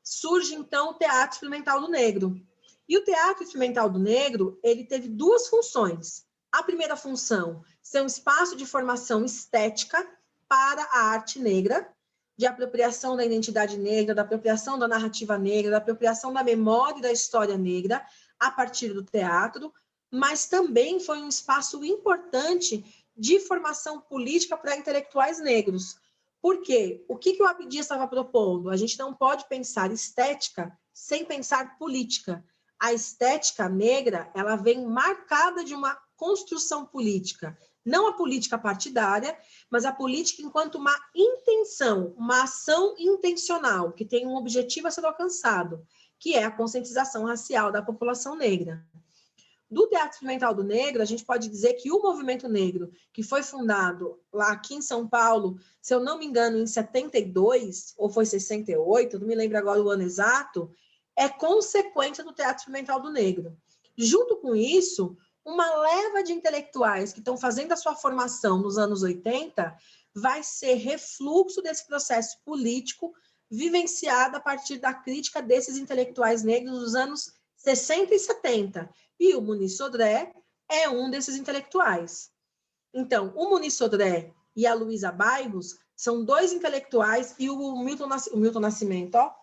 surge, então, o Teatro Experimental do Negro. E o Teatro Experimental do Negro, ele teve duas funções. A primeira função, ser um espaço de formação estética para a arte negra, de apropriação da identidade negra, da apropriação da narrativa negra, da apropriação da memória e da história negra, a partir do teatro, mas também foi um espaço importante de formação política para intelectuais negros. Por quê? O que o Abdias estava propondo? A gente não pode pensar estética sem pensar política. A estética negra, ela vem marcada de uma construção política, não a política partidária, mas a política enquanto uma intenção, uma ação intencional, que tem um objetivo a ser alcançado, que é a conscientização racial da população negra. Do Teatro Experimental do Negro, a gente pode dizer que o movimento negro, que foi fundado lá aqui em São Paulo, se eu não me engano, em 72, ou foi 68, não me lembro agora o ano exato, é consequência do Teatro Experimental do Negro. Junto com isso, uma leva de intelectuais que estão fazendo a sua formação nos anos 80 vai ser refluxo desse processo político vivenciado a partir da crítica desses intelectuais negros dos anos 60 e 70. E o Muniz Sodré é um desses intelectuais. Então, o Muniz Sodré e a Luísa Bairros são dois intelectuais, e o Milton Nascimento, ó,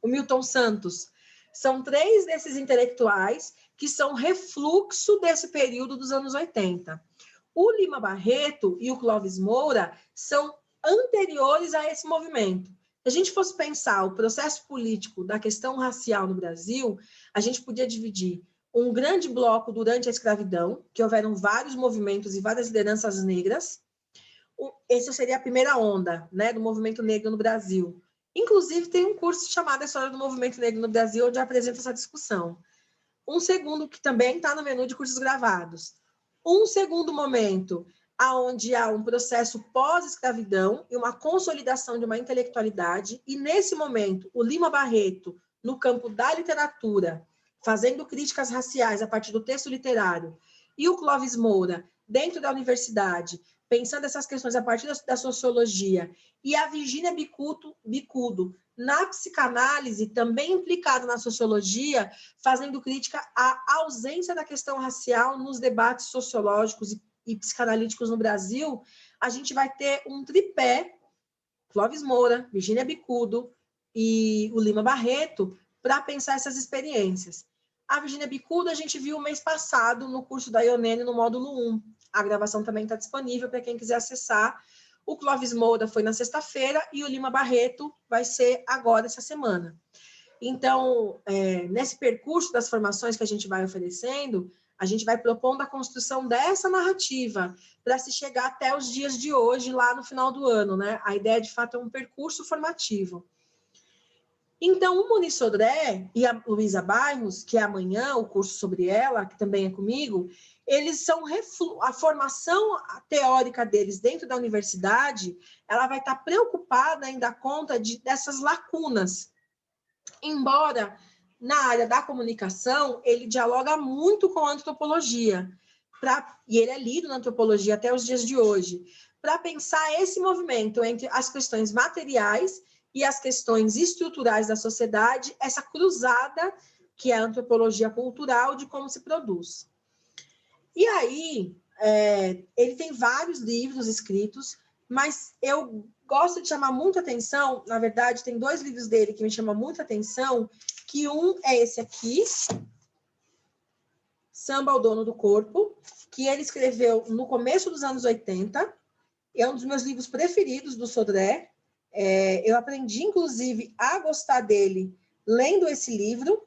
o Milton Santos, são três desses intelectuais que são refluxo desse período dos anos 80. O Lima Barreto e o Clóvis Moura são anteriores a esse movimento. Se a gente fosse pensar o processo político da questão racial no Brasil, a gente podia dividir um grande bloco durante a escravidão, que houveram vários movimentos e várias lideranças negras. Essa seria a primeira onda, né, do movimento negro no Brasil. Inclusive, tem um curso chamado História do Movimento Negro no Brasil, onde apresenta essa discussão. Um segundo, que também está no menu de cursos gravados. Um segundo momento, onde há um processo pós-escravidão e uma consolidação de uma intelectualidade, e nesse momento, o Lima Barreto, no campo da literatura, fazendo críticas raciais a partir do texto literário, e o Clóvis Moura, dentro da universidade, pensando essas questões a partir da sociologia, e a Virgínia Bicudo, na psicanálise, também implicada na sociologia, fazendo crítica à ausência da questão racial nos debates sociológicos e psicanalíticos no Brasil, a gente vai ter um tripé, Clóvis Moura, Virgínia Bicudo e o Lima Barreto, para pensar essas experiências. A Virgínia Bicudo a gente viu mês passado no curso da Ionene no módulo 1. A gravação também está disponível para quem quiser acessar. O Clóvis Moura foi na sexta-feira e o Lima Barreto vai ser agora, essa semana. Então, nesse percurso das formações que a gente vai oferecendo, a gente vai propondo a construção dessa narrativa para se chegar até os dias de hoje, lá no final do ano, né? A ideia, de fato, é um percurso formativo. Então, o Muniz Sodré e a Luísa Bairros, que é amanhã o curso sobre ela, que também é comigo, eles são a formação teórica deles dentro da universidade, ela vai estar preocupada em dar conta dessas lacunas. Embora na área da comunicação, ele dialoga muito com a antropologia, e ele é lido na antropologia até os dias de hoje, para pensar esse movimento entre as questões materiais e as questões estruturais da sociedade, essa cruzada que é a antropologia cultural de como se produz. E aí, ele tem vários livros escritos, mas eu gosto de chamar muita atenção, na verdade, tem dois livros dele que me chamam muita atenção, que um é esse aqui, Samba ao Dono do Corpo, que ele escreveu no começo dos anos 80, é um dos meus livros preferidos do Sodré. Eu aprendi, inclusive, a gostar dele lendo esse livro.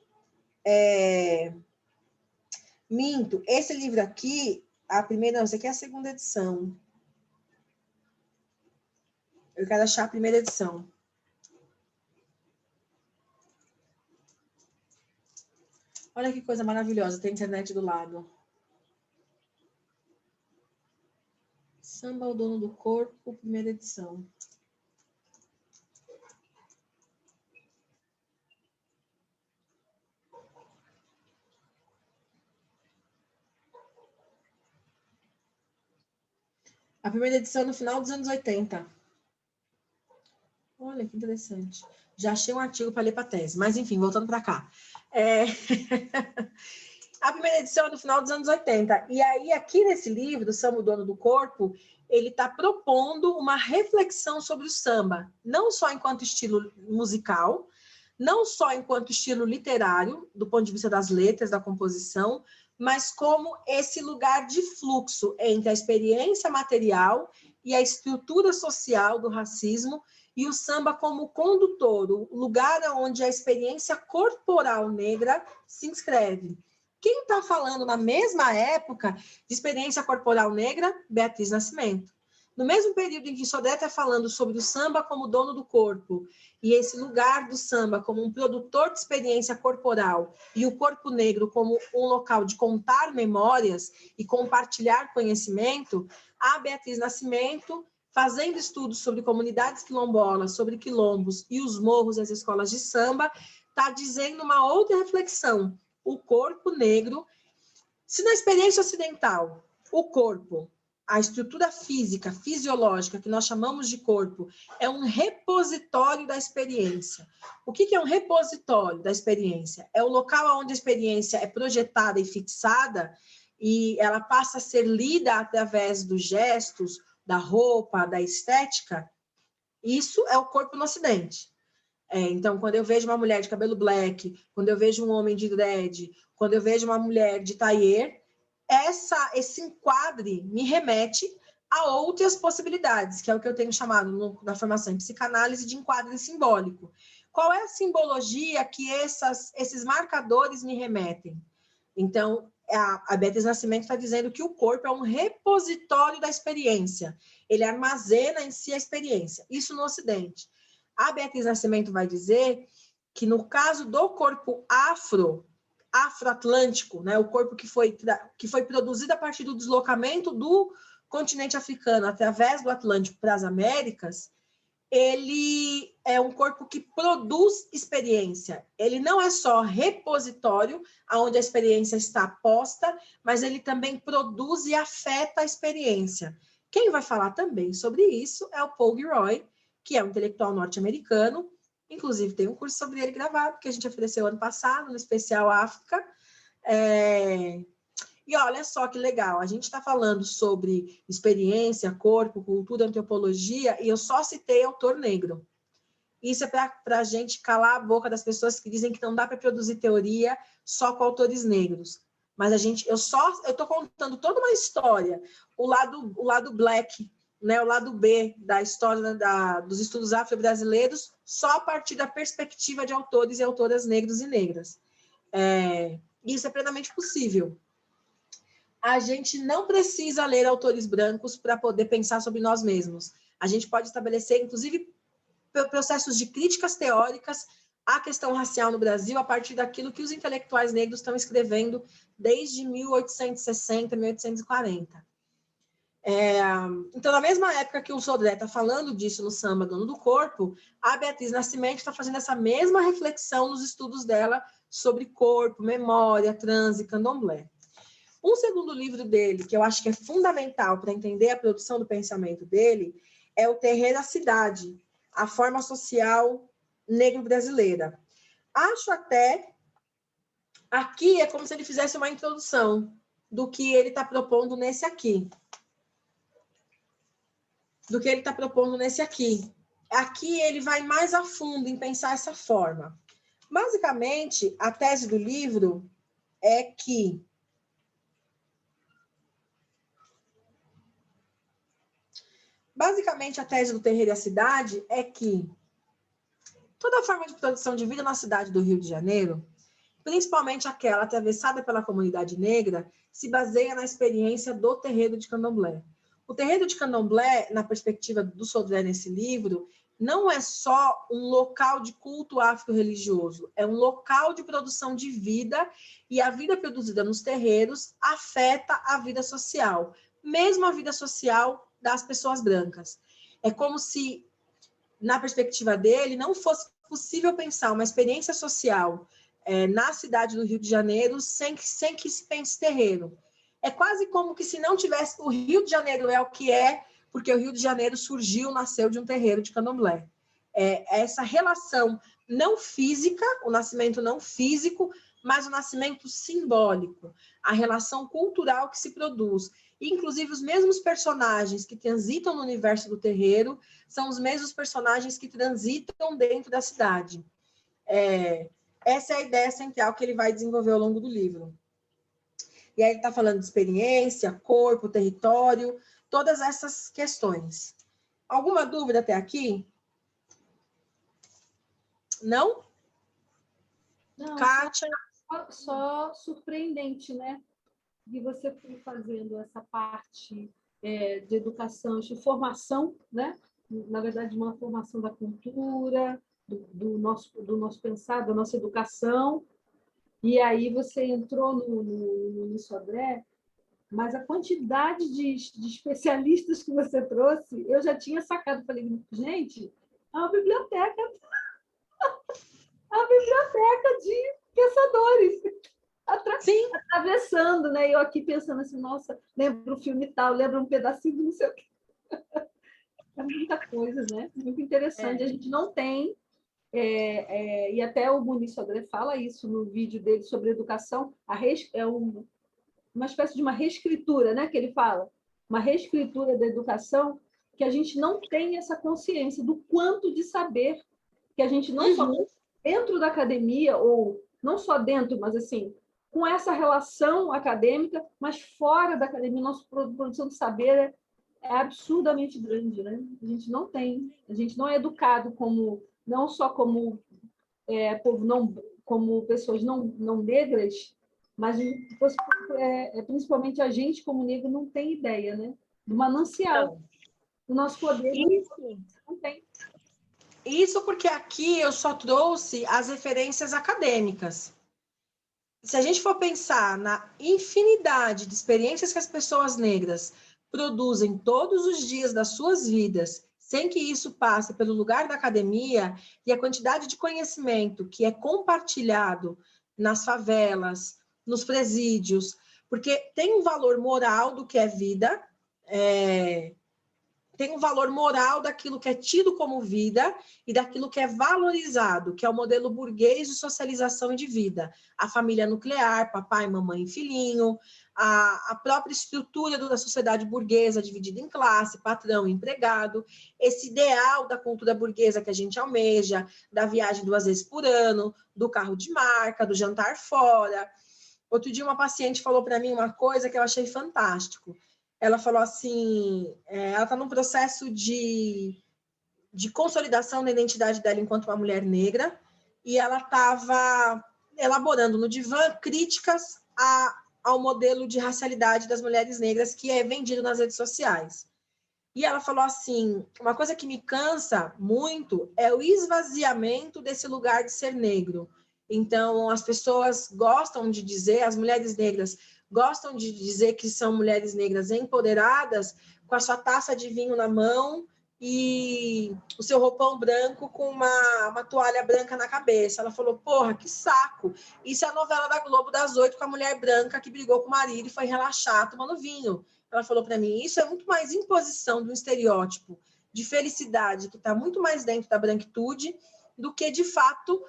Minto, esse livro aqui, esse aqui é a segunda edição. Eu quero achar a primeira edição. Olha que coisa maravilhosa, tem a internet do lado. Samba ao Dono do Corpo, primeira edição. A primeira edição no final dos anos 80. Olha, que interessante. Já achei um artigo para ler para a tese. Mas, enfim, voltando para cá. A primeira edição é do final dos anos 80. E aí, aqui nesse livro, Samba, o Dono do Corpo, ele está propondo uma reflexão sobre o samba. Não só enquanto estilo musical, não só enquanto estilo literário, do ponto de vista das letras, da composição, mas como esse lugar de fluxo entre a experiência material e a estrutura social do racismo, e o samba como condutor, o lugar onde a experiência corporal negra se inscreve. Quem está falando na mesma época de experiência corporal negra? Beatriz Nascimento. No mesmo período em que Sodré está falando sobre o samba como dono do corpo, e esse lugar do samba como um produtor de experiência corporal, e o corpo negro como um local de contar memórias e compartilhar conhecimento, a Beatriz Nascimento, fazendo estudos sobre comunidades quilombolas, sobre quilombos e os morros e as escolas de samba, está dizendo uma outra reflexão. O corpo negro, se na experiência ocidental, o corpo, a estrutura física, fisiológica, que nós chamamos de corpo, é um repositório da experiência. O que é um repositório da experiência? É o local onde a experiência é projetada e fixada, e ela passa a ser lida através dos gestos, da roupa, da estética. Isso é o corpo no Ocidente. Então, quando eu vejo uma mulher de cabelo black, quando eu vejo um homem de dread, quando eu vejo uma mulher de tailleur, esse enquadre me remete a outras possibilidades, que é o que eu tenho chamado na formação em psicanálise de enquadre simbólico. Qual é a simbologia que esses marcadores me remetem? Então, a Beatriz Nascimento está dizendo que o corpo é um repositório da experiência. Ele armazena em si a experiência. Isso no Ocidente. A Beatriz Nascimento vai dizer que no caso do corpo afroatlântico, né, o corpo que foi produzido a partir do deslocamento do continente africano através do Atlântico para as Américas, ele é um corpo que produz experiência. Ele não é só repositório, onde a experiência está posta, mas ele também produz e afeta a experiência. Quem vai falar também sobre isso é o Paul Gilroy, que é um intelectual norte-americano, inclusive tem um curso sobre ele gravado, que a gente ofereceu ano passado, no especial África. E olha só que legal, a gente está falando sobre experiência, corpo, cultura, antropologia, e eu só citei autor negro. Isso é para a gente calar a boca das pessoas que dizem que não dá para produzir teoria só com autores negros. Mas eu estou contando toda uma história, o lado black, né, o lado B da história dos estudos afro-brasileiros, só a partir da perspectiva de autores e autoras negros e negras. Isso é plenamente possível. A gente não precisa ler autores brancos para poder pensar sobre nós mesmos. A gente pode estabelecer, inclusive, processos de críticas teóricas à questão racial no Brasil a partir daquilo que os intelectuais negros estão escrevendo desde 1860, 1840. Então, na mesma época que o Sodré está falando disso no samba Dono do Corpo, a Beatriz Nascimento está fazendo essa mesma reflexão nos estudos dela sobre corpo, memória, transe e candomblé. Um segundo livro dele, que eu acho que é fundamental para entender a produção do pensamento dele, é O Terreiro da Cidade, a forma social negro-brasileira. Acho até, aqui é como se ele fizesse uma introdução do que ele está propondo nesse aqui. Aqui ele vai mais a fundo em pensar essa forma. Basicamente, a tese do livro é que a tese do Terreiro e a Cidade é que toda forma de produção de vida na cidade do Rio de Janeiro, principalmente aquela atravessada pela comunidade negra, se baseia na experiência do terreiro de candomblé. O terreiro de candomblé, na perspectiva do Sodré nesse livro, não é só um local de culto afro-religioso, é um local de produção de vida, e a vida produzida nos terreiros afeta a vida social, mesmo a vida social das pessoas brancas. É como se, na perspectiva dele, não fosse possível pensar uma experiência social na cidade do Rio de Janeiro sem que se pense terreiro. É quase como que se não tivesse... O Rio de Janeiro é o que é, porque o Rio de Janeiro nasceu de um terreiro de candomblé. Essa relação não física, o nascimento não físico, mas o nascimento simbólico, a relação cultural que se produz. Inclusive, os mesmos personagens que transitam no universo do terreiro são os mesmos personagens que transitam dentro da cidade. Essa é a ideia central que ele vai desenvolver ao longo do livro. E aí ele está falando de experiência, corpo, território, todas essas questões. Alguma dúvida até aqui? Não? Não, Kátia? só surpreendente, né? De você for fazendo essa parte de educação, de formação, né? Na verdade, uma formação da cultura, do nosso pensar, da nossa educação. E aí você entrou no Luiz Sodré, mas a quantidade de especialistas que você trouxe, eu já tinha sacado. Falei, gente, é uma biblioteca de pensadores. Sim. Atravessando, né? Eu aqui pensando assim, nossa, lembra um filme tal, lembra um pedacinho de não sei o quê. É muita coisa, né? Muito interessante. A gente não tem, e até o Muniz Sodré fala isso no vídeo dele sobre educação, uma espécie de uma reescritura, né? Que ele fala, uma reescritura da educação, que a gente não tem essa consciência do quanto de saber que a gente não só dentro da academia, ou não só dentro, mas assim, com essa relação acadêmica, mas fora da academia, nossa produção de saber é absurdamente grande, né? A gente não tem, a gente não é educado como, não só como povo não, como pessoas não negras, mas principalmente a gente como negro não tem ideia, né? Do manancial, do nosso poder, não tem. Isso porque aqui eu só trouxe as referências acadêmicas. Se a gente for pensar na infinidade de experiências que as pessoas negras produzem todos os dias das suas vidas, sem que isso passe pelo lugar da academia, e a quantidade de conhecimento que é compartilhado nas favelas, nos presídios, porque tem um valor moral do que é vida, tem um valor moral daquilo que é tido como vida e daquilo que é valorizado, que é o modelo burguês de socialização e de vida. A família nuclear, papai, mamãe e filhinho, a própria estrutura da sociedade burguesa dividida em classe, patrão e empregado, esse ideal da cultura burguesa que a gente almeja, da viagem 2 vezes por ano, do carro de marca, do jantar fora. Outro dia uma paciente falou para mim uma coisa que eu achei fantástico. Ela falou assim, ela está num processo de consolidação da identidade dela enquanto uma mulher negra, e ela estava elaborando no divã críticas ao modelo de racialidade das mulheres negras que é vendido nas redes sociais. E ela falou assim, uma coisa que me cansa muito é o esvaziamento desse lugar de ser negro. Então, as pessoas gostam de dizer, as mulheres negras gostam de dizer que são mulheres negras empoderadas, com a sua taça de vinho na mão e o seu roupão branco com uma toalha branca na cabeça. Ela falou, porra, que saco. Isso é a novela da Globo das 8 com a mulher branca que brigou com o marido e foi relaxar tomando vinho. Ela falou para mim, isso é muito mais imposição de um estereótipo de felicidade que está muito mais dentro da branquitude do que, de fato,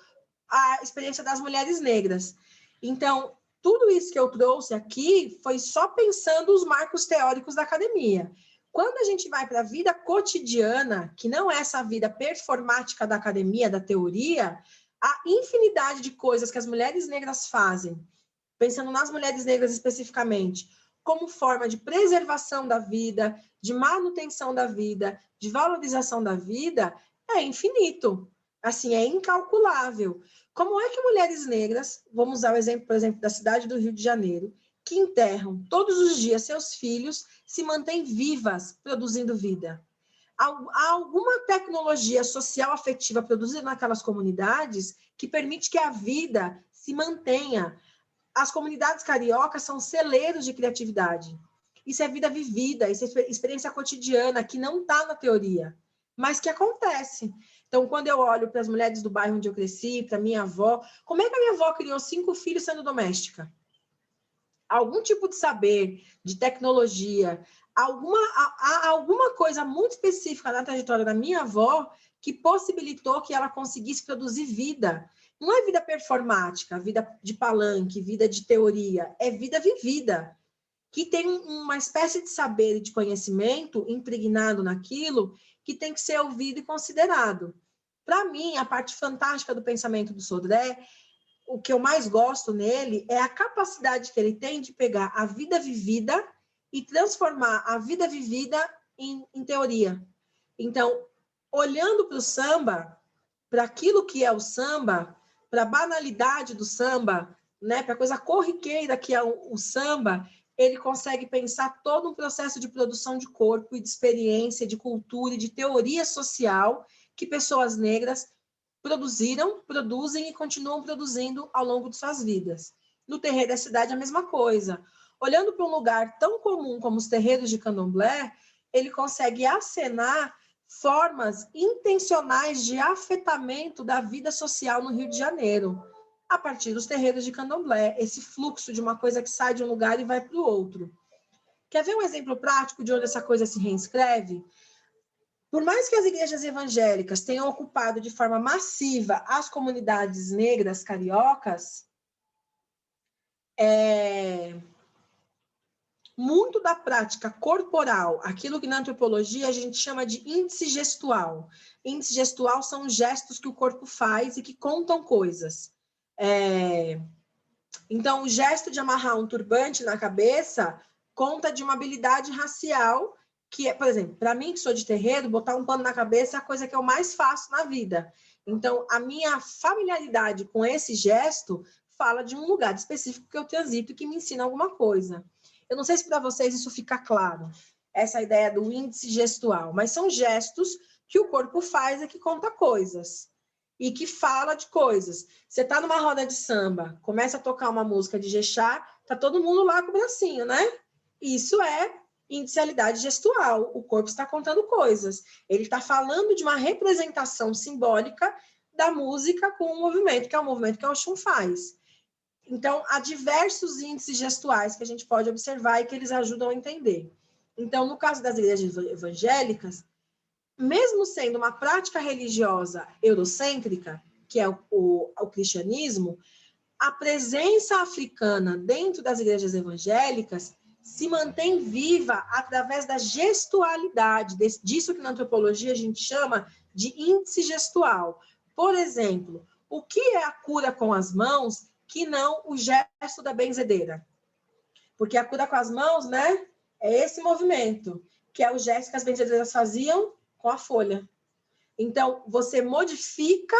a experiência das mulheres negras. Então, tudo isso que eu trouxe aqui foi só pensando os marcos teóricos da academia. Quando a gente vai para a vida cotidiana, que não é essa vida performática da academia, da teoria, a infinidade de coisas que as mulheres negras fazem, pensando nas mulheres negras especificamente, como forma de preservação da vida, de manutenção da vida, de valorização da vida, é infinito. Assim, é incalculável. Como é que mulheres negras, vamos usar o exemplo, por exemplo, da cidade do Rio de Janeiro, que enterram todos os dias seus filhos, se mantêm vivas, produzindo vida? Há alguma tecnologia social afetiva produzida naquelas comunidades que permite que a vida se mantenha? As comunidades cariocas são celeiros de criatividade. Isso é vida vivida, isso é experiência cotidiana que não está na teoria, mas que acontece. Então, quando eu olho para as mulheres do bairro onde eu cresci, para minha avó, como é que a minha avó criou 5 filhos sendo doméstica? Algum tipo de saber, de tecnologia, alguma coisa muito específica na trajetória da minha avó que possibilitou que ela conseguisse produzir vida. Não é vida performática, vida de palanque, vida de teoria, é vida vivida, que tem uma espécie de saber e de conhecimento impregnado naquilo que tem que ser ouvido e considerado. Para mim, a parte fantástica do pensamento do Sodré, o que eu mais gosto nele é a capacidade que ele tem de pegar a vida vivida e transformar a vida vivida em teoria. Então, olhando para o samba, para aquilo que é o samba, para a banalidade do samba, né, para a coisa corriqueira que é o samba, ele consegue pensar todo um processo de produção de corpo e de experiência, de cultura e de teoria social que pessoas negras produziram, produzem e continuam produzindo ao longo de suas vidas. No terreiro da cidade, a mesma coisa. Olhando para um lugar tão comum como os terreiros de candomblé, ele consegue acenar formas intencionais de afetamento da vida social no Rio de Janeiro, a partir dos terreiros de candomblé, esse fluxo de uma coisa que sai de um lugar e vai para o outro. Quer ver um exemplo prático de onde essa coisa se reinscreve? Por mais que as igrejas evangélicas tenham ocupado de forma massiva as comunidades negras cariocas, muito da prática corporal, aquilo que na antropologia a gente chama de índice gestual. Índice gestual são gestos que o corpo faz e que contam coisas. Então, o gesto de amarrar um turbante na cabeça conta de uma habilidade racial que é, por exemplo, para mim que sou de terreiro, botar um pano na cabeça é a coisa que eu mais faço na vida. Então, a minha familiaridade com esse gesto fala de um lugar específico que eu transito e que me ensina alguma coisa. Eu não sei se para vocês isso fica claro, essa ideia do índice gestual, mas são gestos que o corpo faz e que conta coisas. E que fala de coisas. Você está numa roda de samba, começa a tocar uma música de Jexá, tá todo mundo lá com o bracinho, né? Isso é indicialidade gestual. O corpo está contando coisas. Ele está falando de uma representação simbólica da música com o movimento, que é o movimento que o Oxum faz. Então, há diversos índices gestuais que a gente pode observar e que eles ajudam a entender. Então, no caso das igrejas evangélicas, mesmo sendo uma prática religiosa eurocêntrica, que é o cristianismo, a presença africana dentro das igrejas evangélicas se mantém viva através da gestualidade, disso que na antropologia a gente chama de índice gestual. Por exemplo, o que é a cura com as mãos que não o gesto da benzedeira? Porque a cura com as mãos, né, é esse movimento, que é o gesto que as benzedeiras faziam com a folha. Então, você modifica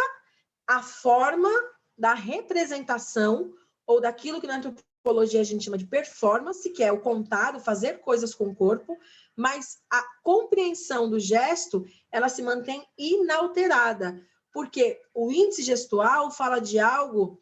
a forma da representação ou daquilo que na antropologia a gente chama de performance, que é o contar, o fazer coisas com o corpo, mas a compreensão do gesto, ela se mantém inalterada, porque o índice gestual fala de algo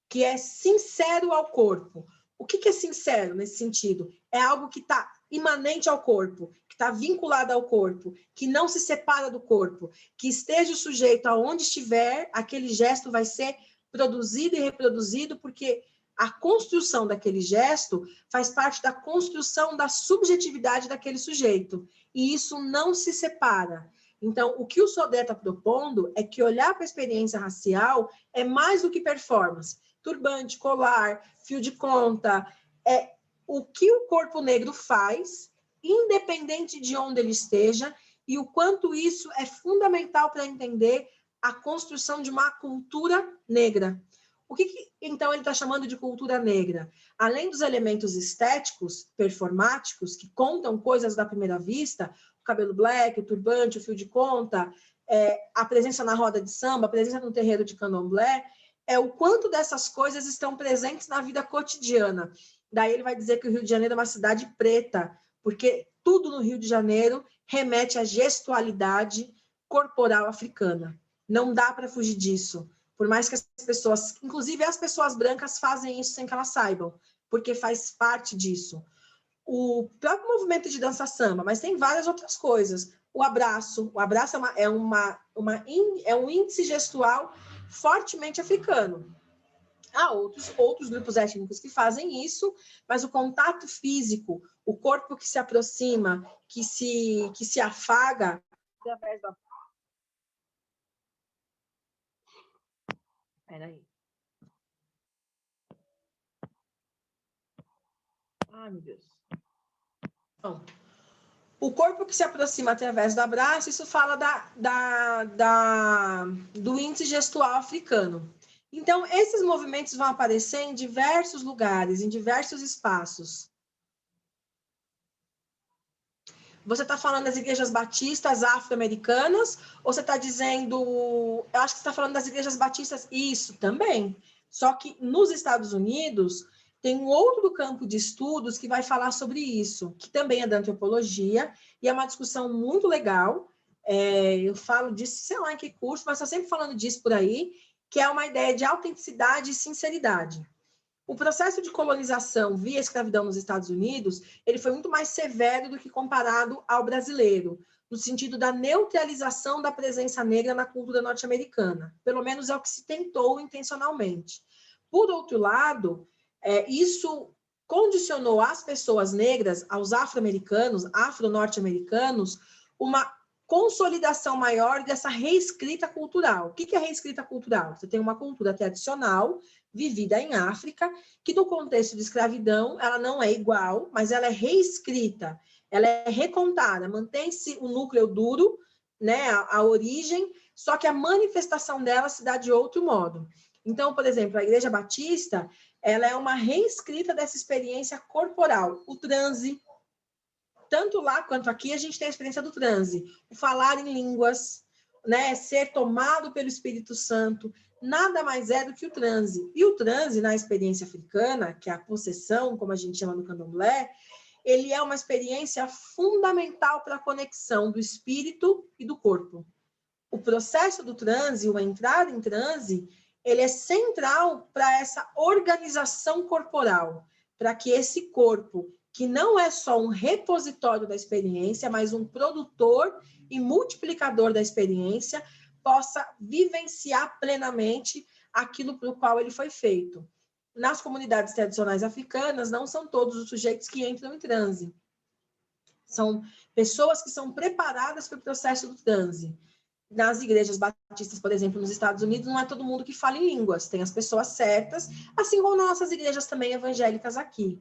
que é sincero ao corpo. O que é sincero nesse sentido? É algo que está imanente ao corpo, que está vinculado ao corpo, que não se separa do corpo, que esteja sujeito aonde estiver, aquele gesto vai ser produzido e reproduzido, porque a construção daquele gesto faz parte da construção da subjetividade daquele sujeito, e isso não se separa. Então, o que o Sodré está propondo é que olhar para a experiência racial é mais do que performance. Turbante, colar, fio de conta, é o que o corpo negro faz, independente de onde ele esteja, e o quanto isso é fundamental para entender a construção de uma cultura negra. O que então ele está chamando de cultura negra? Além dos elementos estéticos, performáticos, que contam coisas da primeira vista, o cabelo black, o turbante, o fio de conta, a presença na roda de samba, a presença no terreiro de candomblé, é o quanto dessas coisas estão presentes na vida cotidiana. Daí ele vai dizer que o Rio de Janeiro é uma cidade preta, porque tudo no Rio de Janeiro remete à gestualidade corporal africana. Não dá para fugir disso. Por mais que as pessoas, inclusive as pessoas brancas, fazem isso sem que elas saibam, porque faz parte disso. O próprio movimento de dança samba, mas tem várias outras coisas. O abraço é um índice gestual fortemente africano. Há outros grupos étnicos que fazem isso, mas o contato físico, o corpo que se aproxima, que se afaga através da... Peraí. Ai, meu Deus. Bom, O corpo que se aproxima através do abraço, isso fala do índice gestual africano. Então, esses movimentos vão aparecer em diversos lugares, em diversos espaços. Você está falando das igrejas batistas afro-americanas, ou você está dizendo... Eu acho que você está falando das igrejas batistas, isso também. Só que nos Estados Unidos, tem um outro campo de estudos que vai falar sobre isso, que também é da antropologia, e é uma discussão muito legal. Eu falo disso, sei lá em que curso, mas estou sempre falando disso por aí, que é uma ideia de autenticidade e sinceridade. O processo de colonização via escravidão nos Estados Unidos, ele foi muito mais severo do que comparado ao brasileiro, no sentido da neutralização da presença negra na cultura norte-americana. Pelo menos é o que se tentou intencionalmente. Por outro lado, isso condicionou às pessoas negras, aos afro-americanos, afro-norte-americanos, uma consolidação maior dessa reescrita cultural. O que é reescrita cultural? Você tem uma cultura tradicional, vivida em África, que no contexto de escravidão, ela não é igual, mas ela é reescrita, ela é recontada, mantém-se o núcleo duro, né, a origem, só que a manifestação dela se dá de outro modo. Então, por exemplo, a Igreja Batista, ela é uma reescrita dessa experiência corporal, o transe. Tanto lá quanto aqui, a gente tem a experiência do transe, o falar em línguas, né, ser tomado pelo Espírito Santo, nada mais é do que o transe. E o transe, na experiência africana, que é a possessão, como a gente chama no candomblé, ele é uma experiência fundamental para a conexão do espírito e do corpo. O processo do transe, o entrar em transe, ele é central para essa organização corporal, para que esse corpo, que não é só um repositório da experiência, mas um produtor e multiplicador da experiência, possa vivenciar plenamente aquilo para o qual ele foi feito. Nas comunidades tradicionais africanas, não são todos os sujeitos que entram em transe. São pessoas que são preparadas para o processo do transe. Nas igrejas batistas, por exemplo, nos Estados Unidos, não é todo mundo que fala em línguas, tem as pessoas certas, assim como nossas igrejas também evangélicas aqui.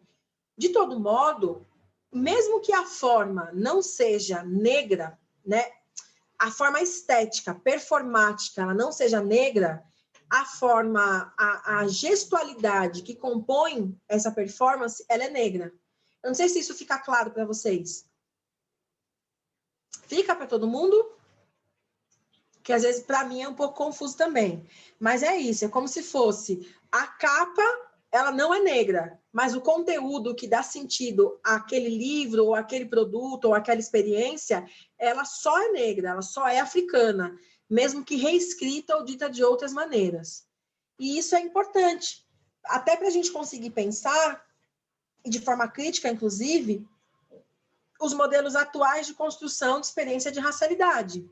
De todo modo, mesmo que a forma não seja negra, né, a forma estética, performática, ela não seja negra, a forma, a gestualidade que compõe essa performance, ela é negra. Eu não sei se isso fica claro para vocês. Fica para todo mundo? Que às vezes para mim é um pouco confuso também. Mas é isso, é como se fosse a capa, ela não é negra, mas o conteúdo que dá sentido àquele livro, ou aquele produto, ou aquela experiência, ela só é negra, ela só é africana, mesmo que reescrita ou dita de outras maneiras. E isso é importante, até para a gente conseguir pensar, de forma crítica, inclusive, os modelos atuais de construção de experiência de racialidade,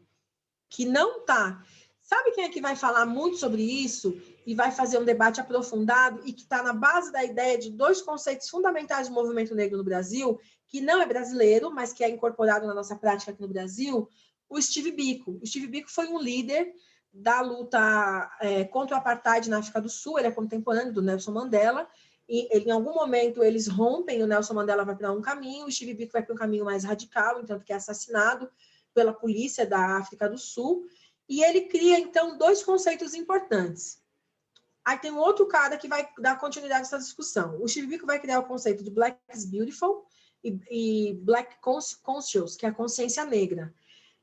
que não está... Sabe quem é que vai falar muito sobre isso e vai fazer um debate aprofundado e que está na base da ideia de dois conceitos fundamentais do movimento negro no Brasil, que não é brasileiro, mas que é incorporado na nossa prática aqui no Brasil? O Steve Biko. O Steve Biko foi um líder da luta contra o apartheid na África do Sul, ele é contemporâneo do Nelson Mandela, e ele, em algum momento eles rompem, o Nelson Mandela vai para um caminho, o Steve Biko vai para um caminho mais radical, então que é assassinado pela polícia da África do Sul, e ele cria, então, dois conceitos importantes. Aí tem um outro cara que vai dar continuidade a essa discussão. O Steve Biko vai criar o conceito de Black is Beautiful e Black Conscious, que é a consciência negra.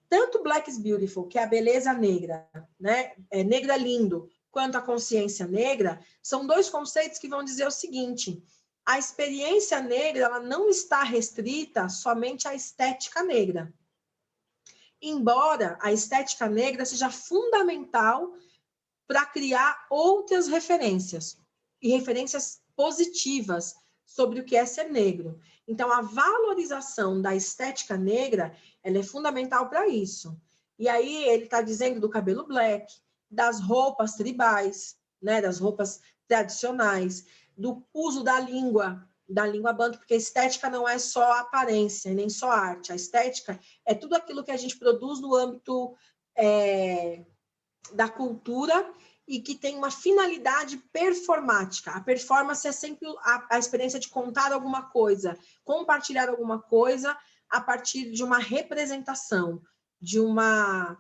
Tanto Black is Beautiful, que é a beleza negra, né? Negro é lindo, quanto a consciência negra, são dois conceitos que vão dizer o seguinte: a experiência negra, ela não está restrita somente à estética negra. Embora a estética negra seja fundamental para criar outras referências, e referências positivas sobre o que é ser negro. Então, a valorização da estética negra, ela é fundamental para isso. E aí ele está dizendo do cabelo black, das roupas tribais, né, das roupas tradicionais, do uso da língua banto, porque a estética não é só aparência, nem só arte. A estética é tudo aquilo que a gente produz no âmbito da cultura e que tem uma finalidade performática. A performance é sempre a experiência de contar alguma coisa, compartilhar alguma coisa a partir de uma representação, de uma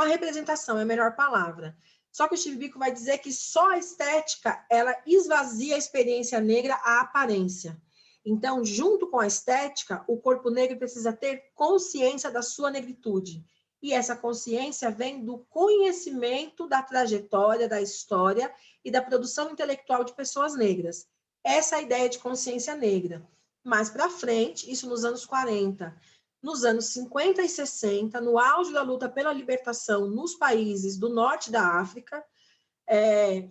representação, é a melhor palavra. Só que o Steve Biko vai dizer que só a estética, ela esvazia a experiência negra à aparência. Então, junto com a estética, o corpo negro precisa ter consciência da sua negritude. E essa consciência vem do conhecimento da trajetória, da história e da produção intelectual de pessoas negras. Essa é a ideia de consciência negra. Mais para frente, isso nos anos 40, nos anos 50 e 60, no auge da luta pela libertação nos países do norte da África,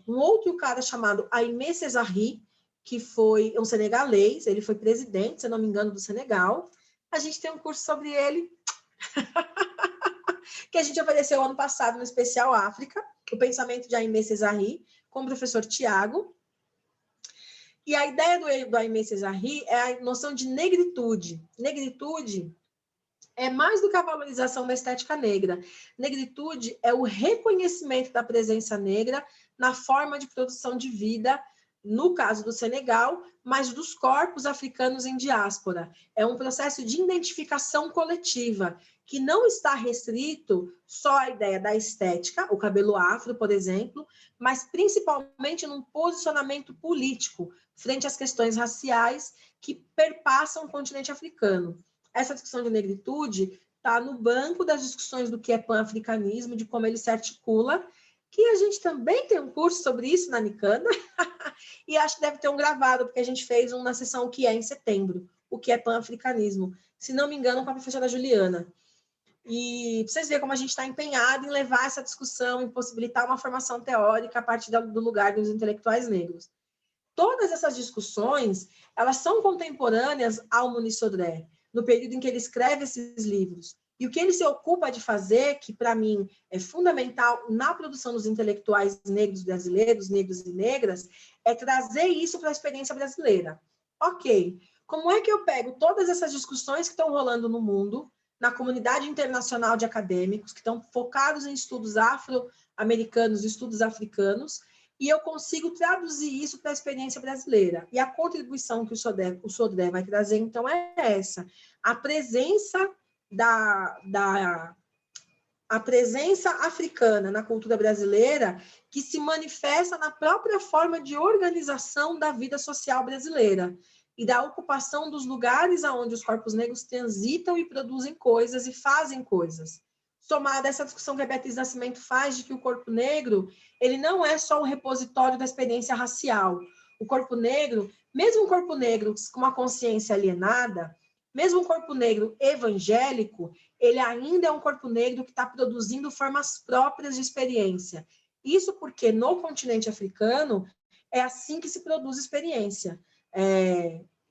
um outro cara chamado Aimé Césaire, que foi um senegalês, ele foi presidente, se não me engano, do Senegal. A gente tem um curso sobre ele, que a gente ofereceu ano passado no Especial África, o pensamento de Aimé Césaire, com o professor Tiago. E a ideia do Aimé Césaire é a noção de negritude. Negritude é mais do que a valorização da estética negra. Negritude é o reconhecimento da presença negra na forma de produção de vida, no caso do Senegal, mas dos corpos africanos em diáspora. É um processo de identificação coletiva, que não está restrito só à ideia da estética, o cabelo afro, por exemplo, mas principalmente num posicionamento político, frente às questões raciais que perpassam o continente africano. Essa discussão de negritude está no banco das discussões do que é pan-africanismo, de como ele se articula, que a gente também tem um curso sobre isso na Nicanda, e acho que deve ter um gravado, porque a gente fez na sessão que é em setembro, o que é pan-africanismo, se não me engano, com a professora Juliana. E vocês verem como a gente está empenhado em levar essa discussão, em possibilitar uma formação teórica a partir do lugar dos intelectuais negros. Todas essas discussões, elas são contemporâneas ao Muniz Sodré, no período em que ele escreve esses livros. E o que ele se ocupa de fazer, que para mim é fundamental na produção dos intelectuais negros brasileiros, negros e negras, é trazer isso para a experiência brasileira. Ok, como é que eu pego todas essas discussões que estão rolando no mundo, na comunidade internacional de acadêmicos, que estão focados em estudos afro-americanos, estudos africanos, e eu consigo traduzir isso para a experiência brasileira. E a contribuição que o Sodré vai trazer, então, é essa. A presença a presença africana na cultura brasileira, que se manifesta na própria forma de organização da vida social brasileira e da ocupação dos lugares onde os corpos negros transitam e produzem coisas e fazem coisas. Somada a essa discussão que a Beatriz Nascimento faz de que o corpo negro, ele não é só um repositório da experiência racial. O corpo negro, mesmo um corpo negro com uma consciência alienada, mesmo um corpo negro evangélico, ele ainda é um corpo negro que está produzindo formas próprias de experiência. Isso porque no continente africano é assim que se produz experiência.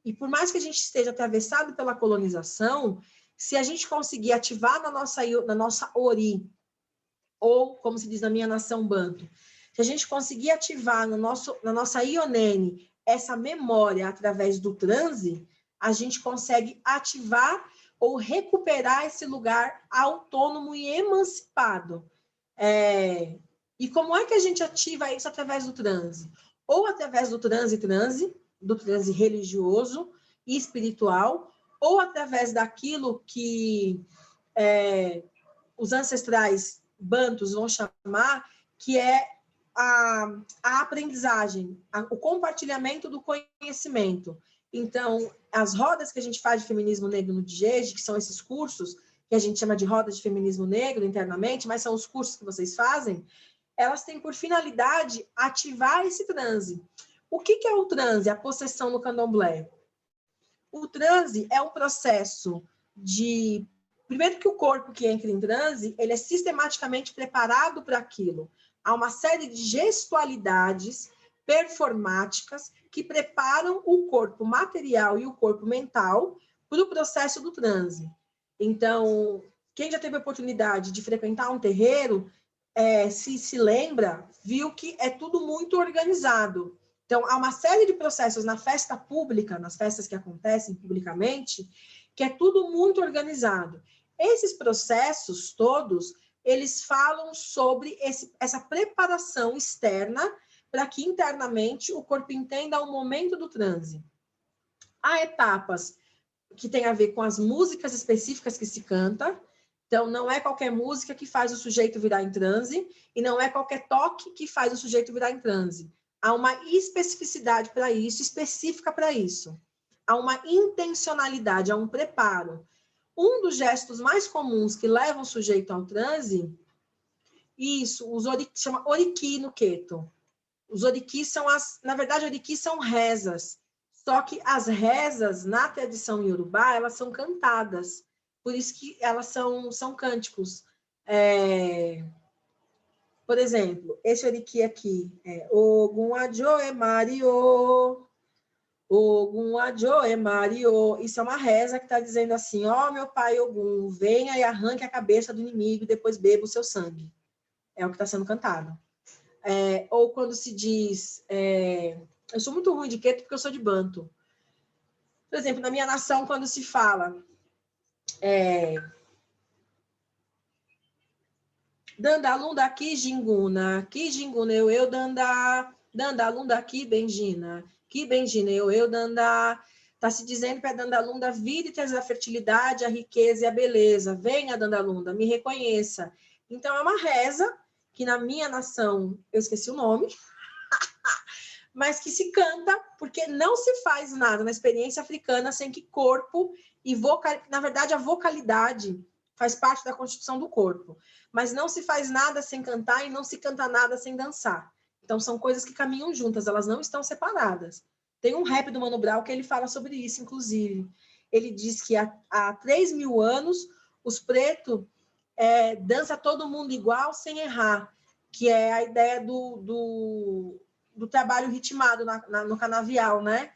E por mais que a gente esteja atravessado pela colonização, se a gente conseguir ativar na nossa Ori, ou, como se diz na minha nação Banto, se a gente conseguir ativar na nossa Ionene essa memória através do transe, a gente consegue ativar ou recuperar esse lugar autônomo e emancipado. E como é que a gente ativa isso através do transe? Ou através do transe religioso e espiritual, ou através daquilo que os ancestrais bantus vão chamar, que é a aprendizagem, o compartilhamento do conhecimento. Então, as rodas que a gente faz de feminismo negro no DGEG, que são esses cursos que a gente chama de rodas de feminismo negro internamente, mas são os cursos que vocês fazem, elas têm por finalidade ativar esse transe. O que é o transe, a possessão no candomblé? O transe é um processo de... Primeiro que o corpo que entra em transe, ele é sistematicamente preparado para aquilo. Há uma série de gestualidades performáticas que preparam o corpo material e o corpo mental para o processo do transe. Então, quem já teve a oportunidade de frequentar um terreiro, se lembra, viu que é tudo muito organizado. Então, há uma série de processos na festa pública, nas festas que acontecem publicamente, que é tudo muito organizado. Esses processos todos, eles falam sobre essa preparação externa para que internamente o corpo entenda o momento do transe. Há etapas que tem a ver com as músicas específicas que se canta. Então, não é qualquer música que faz o sujeito virar em transe, e não é qualquer toque que faz o sujeito virar em transe. Há uma especificidade para isso, específica para isso. Há uma intencionalidade, há um preparo. Um dos gestos mais comuns que levam o sujeito ao transe, isso, chama oriki no Queto. Os orikis são na verdade, orikis são rezas. Só que as rezas, na tradição iorubá, elas são cantadas. Por isso que elas são cânticos. Por exemplo, esse oriki aqui é Ogun Ajoe Mario, Ogun Ajoe Mario. Isso é uma reza que está dizendo assim, ó, meu pai Ogum, venha e arranque a cabeça do inimigo e depois beba o seu sangue. É o que está sendo cantado. Ou quando se diz... eu sou muito ruim de Queto porque eu sou de Banto. Por exemplo, na minha nação, quando se fala... Dandalunda Kijinguna, Kijinguna eu danda, Dandalunda Kibenjina, Kibenjina eu danda. Está se dizendo para Dandalunda vir e trazer a fertilidade, a riqueza e a beleza. Venha, Dandalunda, me reconheça. Então, é uma reza que na minha nação, eu esqueci o nome, mas que se canta porque não se faz nada na experiência africana sem que corpo e na verdade, a vocalidade faz parte da constituição do corpo. Mas não se faz nada sem cantar e não se canta nada sem dançar. Então, são coisas que caminham juntas, elas não estão separadas. Tem um rap do Mano Brown que ele fala sobre isso, inclusive. Ele diz que há 3.000 anos, os pretos dançam todo mundo igual, sem errar, que é a ideia do trabalho ritmado no canavial, né?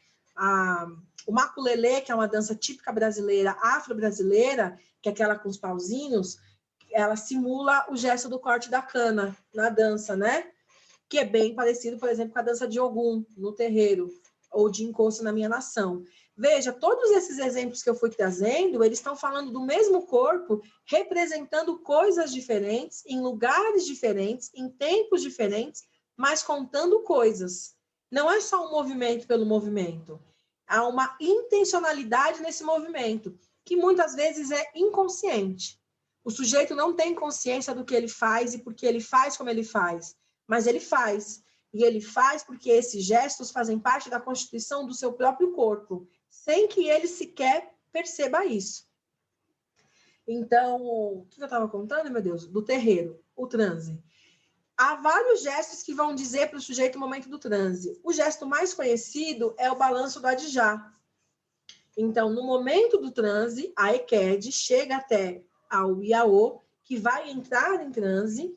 O maculelê, que é uma dança típica brasileira, afro-brasileira, que é aquela com os pauzinhos, ela simula o gesto do corte da cana na dança, né? Que é bem parecido, por exemplo, com a dança de Ogum, no terreiro, ou de encosto na minha nação. Veja, todos esses exemplos que eu fui trazendo, eles estão falando do mesmo corpo, representando coisas diferentes, em lugares diferentes, em tempos diferentes, mas contando coisas. Não é só um movimento pelo movimento. Há uma intencionalidade nesse movimento, que muitas vezes é inconsciente. O sujeito não tem consciência do que ele faz e por que ele faz como ele faz, mas ele faz. E ele faz porque esses gestos fazem parte da constituição do seu próprio corpo, sem que ele sequer perceba isso. Então, o que eu estava contando, meu Deus? Do terreiro, o transe. Há vários gestos que vão dizer para o sujeito o momento do transe. O gesto mais conhecido é o balanço do adijá. Então, no momento do transe, a Eked chega até ao Iaô, que vai entrar em transe,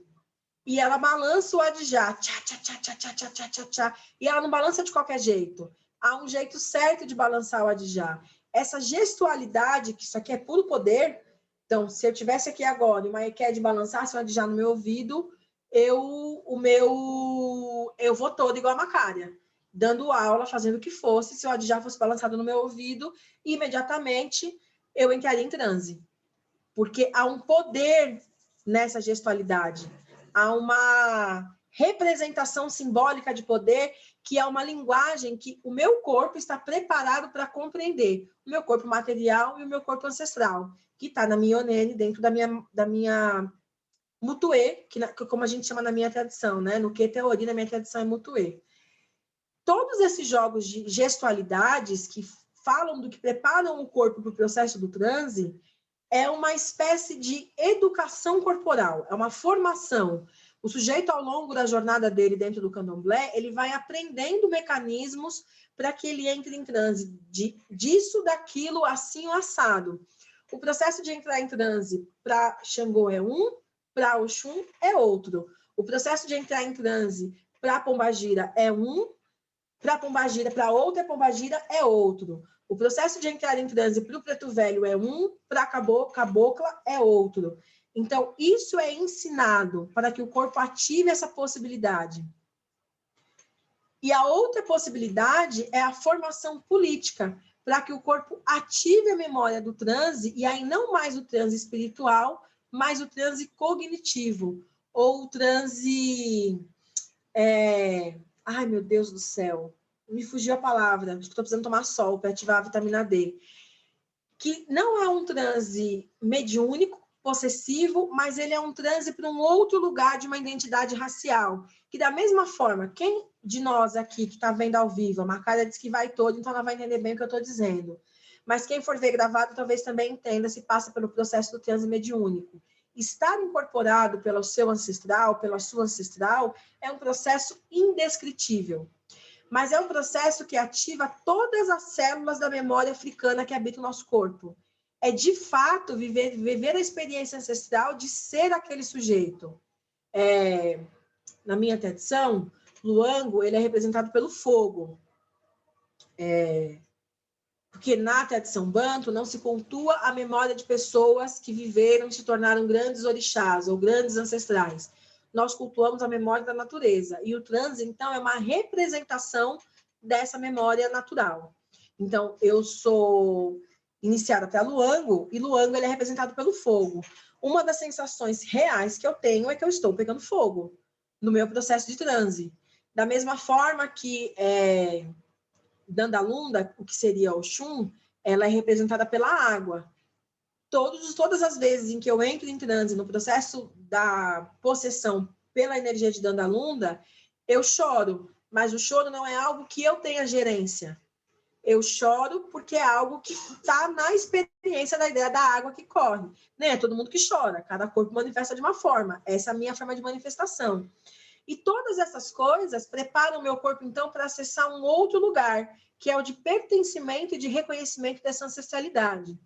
e ela balança o adijá, tchá, tchá, tchá, tchá, tchá, tchá, tchá, tchá, tchá, e ela não balança de qualquer jeito. Há um jeito certo de balançar o adijá. Essa gestualidade, que isso aqui é puro poder, então, se eu tivesse aqui agora e uma Eked balançasse o adijá no meu ouvido, eu vou toda igual a Macária, dando aula, fazendo o que fosse, se o adijá fosse balançado no meu ouvido, imediatamente eu entraria em transe. Porque há um poder nessa gestualidade, há uma representação simbólica de poder, que é uma linguagem que o meu corpo está preparado para compreender. O meu corpo material e o meu corpo ancestral, que está na minha Onene, dentro da minha Mutuê, que como a gente chama na minha tradição, né? No que teoria, na minha tradição é Mutuê. Todos esses jogos de gestualidades que falam do que preparam o corpo para o processo do transe, é uma espécie de educação corporal, é uma formação. O sujeito, ao longo da jornada dele dentro do candomblé, ele vai aprendendo mecanismos para que ele entre em transe, disso, daquilo, assim, o assado. O processo de entrar em transe para Xangô é um, para Oxum é outro. O processo de entrar em transe para Pombagira é um, para Pombagira, para outra Pombagira é outro. O processo de entrar em transe para o preto velho é um, para cabocla é outro. Então, isso é ensinado para que o corpo ative essa possibilidade. E a outra possibilidade é a formação política, para que o corpo ative a memória do transe, e aí não mais o transe espiritual, mas o transe cognitivo, ou o transe... Ai, meu Deus do céu! Me fugiu a palavra, acho que estou precisando tomar sol para ativar a vitamina D. que não é um transe mediúnico, possessivo, mas ele é um transe para um outro lugar de uma identidade racial. Que da mesma forma, quem de nós aqui que está vendo ao vivo, a Macária diz que vai todo, então ela vai entender bem o que eu estou dizendo. Mas quem for ver gravado talvez também entenda se passa pelo processo do transe mediúnico. Estar incorporado pelo seu ancestral, pela sua ancestral, é um processo indescritível. Mas é um processo que ativa todas as células da memória africana que habita o nosso corpo. É, de fato, viver a experiência ancestral de ser aquele sujeito. Na minha tradição, Luango, ele é representado pelo fogo. Porque na tradição banto não se pontua a memória de pessoas que viveram e se tornaram grandes orixás ou grandes ancestrais. Nós cultuamos a memória da natureza. E o transe, então, é uma representação dessa memória natural. Então, eu sou iniciada até Luango, e Luango ele é representado pelo fogo. Uma das sensações reais que eu tenho é que eu estou pegando fogo no meu processo de transe. Da mesma forma que Dandalunda, o que seria Oxum, ela é representada pela água. Todas as vezes em que eu entro em transe no processo da possessão pela energia de Dandalunda, eu choro, mas o choro não é algo que eu tenha gerência. Eu choro porque é algo que está na experiência da ideia da água que corre. Não é todo mundo que chora, cada corpo manifesta de uma forma. Essa é a minha forma de manifestação. E todas essas coisas preparam o meu corpo, então, para acessar um outro lugar, que é o de pertencimento e de reconhecimento dessa ancestralidade.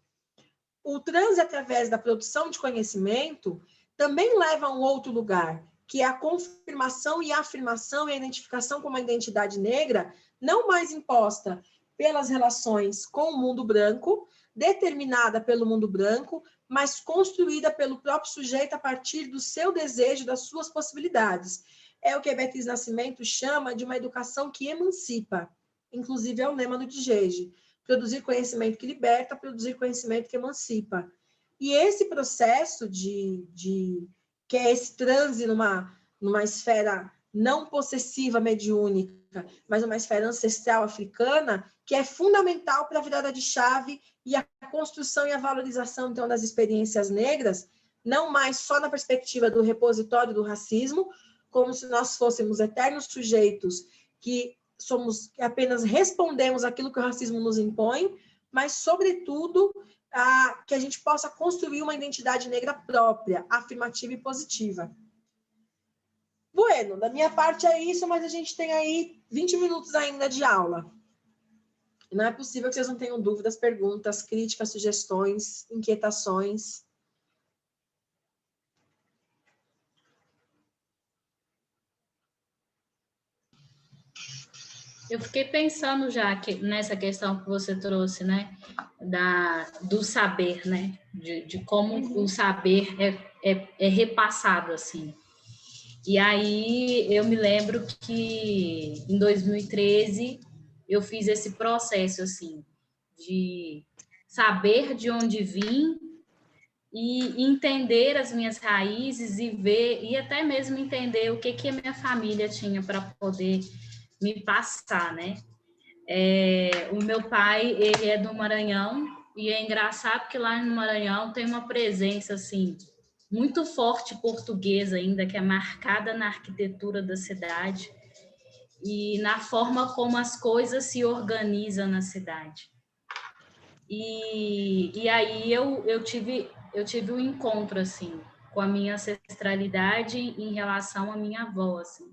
O transe, através da produção de conhecimento, também leva a um outro lugar, que é a confirmação e a afirmação e a identificação como uma identidade negra, não mais imposta pelas relações com o mundo branco, determinada pelo mundo branco, mas construída pelo próprio sujeito a partir do seu desejo, das suas possibilidades. É o que a Beatriz Nascimento chama de uma educação que emancipa. Inclusive, é o lema do Djeje. Produzir conhecimento que liberta, produzir conhecimento que emancipa. E esse processo que é esse transe numa esfera não possessiva mediúnica, mas uma esfera ancestral africana, que é fundamental para a virada de chave e a construção e a valorização, então, das experiências negras, não mais só na perspectiva do repositório do racismo, como se nós fôssemos eternos sujeitos que apenas respondemos aquilo que o racismo nos impõe, mas, sobretudo, que a gente possa construir uma identidade negra própria, afirmativa e positiva. Bueno, da minha parte é isso, mas a gente tem aí 20 minutos ainda de aula. Não é possível que vocês não tenham dúvidas, perguntas, críticas, sugestões, inquietações. Eu fiquei pensando já nessa questão que você trouxe, né, do saber, né, de como o saber é repassado, assim. E aí eu me lembro que em 2013 eu fiz esse processo, assim, de saber de onde vim e entender as minhas raízes e ver, e até mesmo entender o que a minha família tinha para poder me passar, né? O meu pai, ele é do Maranhão, e é engraçado que lá no Maranhão tem uma presença, assim, muito forte portuguesa ainda, que é marcada na arquitetura da cidade e na forma como as coisas se organizam na cidade. E aí eu tive um encontro, assim, com a minha ancestralidade em relação à minha avó, assim.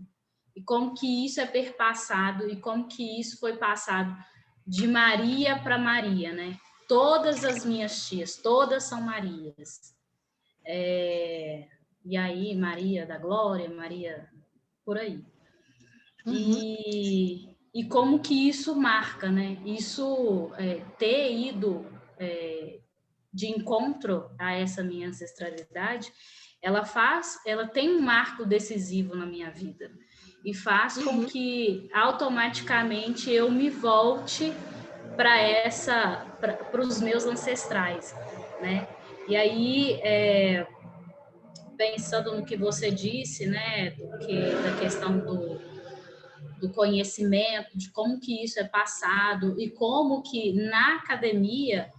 E como que isso é perpassado e como que isso foi passado de Maria para Maria, né? Todas as minhas tias, todas são Marias. E aí, Maria da Glória, Maria, por aí. Uhum. E como que isso marca, né? Isso, ter ido de encontro a essa minha ancestralidade, ela tem um marco decisivo na minha vida. E faz com que automaticamente eu me volte para os meus ancestrais, né? E aí, pensando no que você disse, né, da questão do conhecimento, de como que isso é passado e como que na academia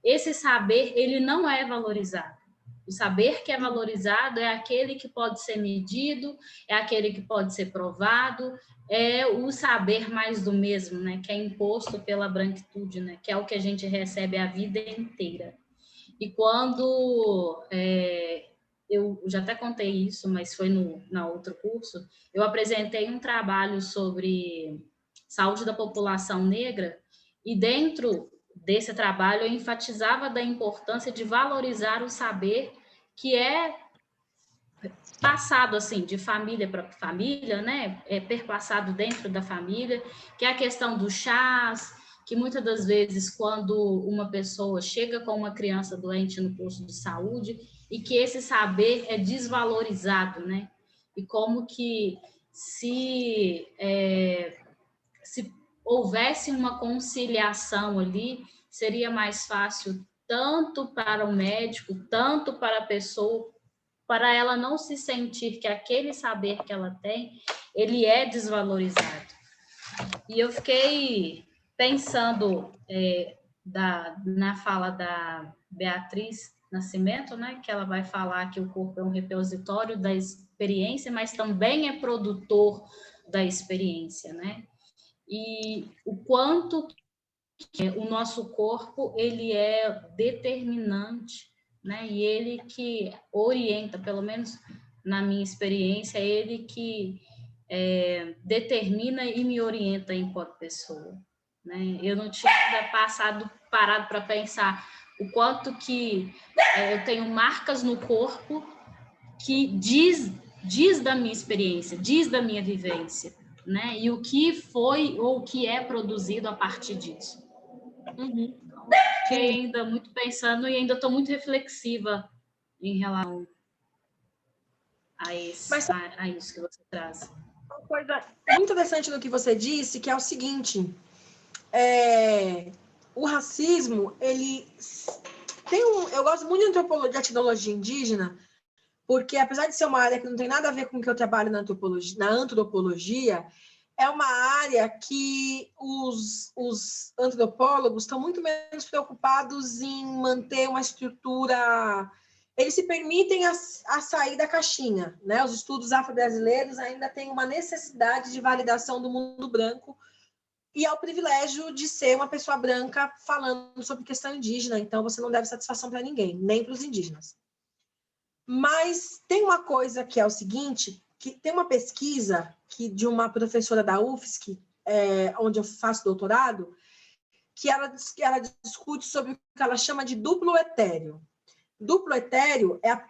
esse saber, ele não é valorizado. O saber que é valorizado é aquele que pode ser medido, é aquele que pode ser provado, é o saber mais do mesmo, né? Que é imposto pela branquitude, né? Que é o que a gente recebe a vida inteira. E quando eu já até contei isso, mas foi na outro curso, eu apresentei um trabalho sobre saúde da população negra, e dentro desse trabalho eu enfatizava da importância de valorizar o saber que é passado assim de família para família, né? É perpassado dentro da família, que é a questão dos chás, que muitas das vezes quando uma pessoa chega com uma criança doente no posto de saúde e que esse saber é desvalorizado, né? E como que se houvesse uma conciliação ali, seria mais fácil tanto para o médico, tanto para a pessoa, para ela não se sentir que aquele saber que ela tem, ele é desvalorizado. E eu fiquei pensando na fala da Beatriz Nascimento, né, que ela vai falar que o corpo é um repositório da experiência, mas também é produtor da experiência, né? E o quanto o nosso corpo ele é determinante, né? E ele que orienta, pelo menos na minha experiência, ele que determina e me orienta enquanto pessoa, né? Eu não tinha ainda parado para pensar o quanto que eu tenho marcas no corpo que diz da minha experiência, diz da minha vivência, né? E o que foi ou o que é produzido a partir disso. Uhum. Fiquei ainda muito pensando e ainda estou muito reflexiva em relação a isso que você traz. Uma coisa muito interessante no que você disse, que é o seguinte, o racismo, ele tem eu gosto muito de antropologia, de etnologia indígena, porque apesar de ser uma área que não tem nada a ver com o que eu trabalho na antropologia, é uma área que os antropólogos estão muito menos preocupados em manter uma estrutura. Eles se permitem a sair da caixinha, né? Os estudos afro-brasileiros ainda têm uma necessidade de validação do mundo branco e é o privilégio de ser uma pessoa branca falando sobre questão indígena, então você não deve satisfação para ninguém, nem para os indígenas. Mas tem uma coisa que é o seguinte, que tem uma pesquisa de uma professora da UFSC, onde eu faço doutorado, que ela discute sobre o que ela chama de duplo etéreo. Duplo etéreo é a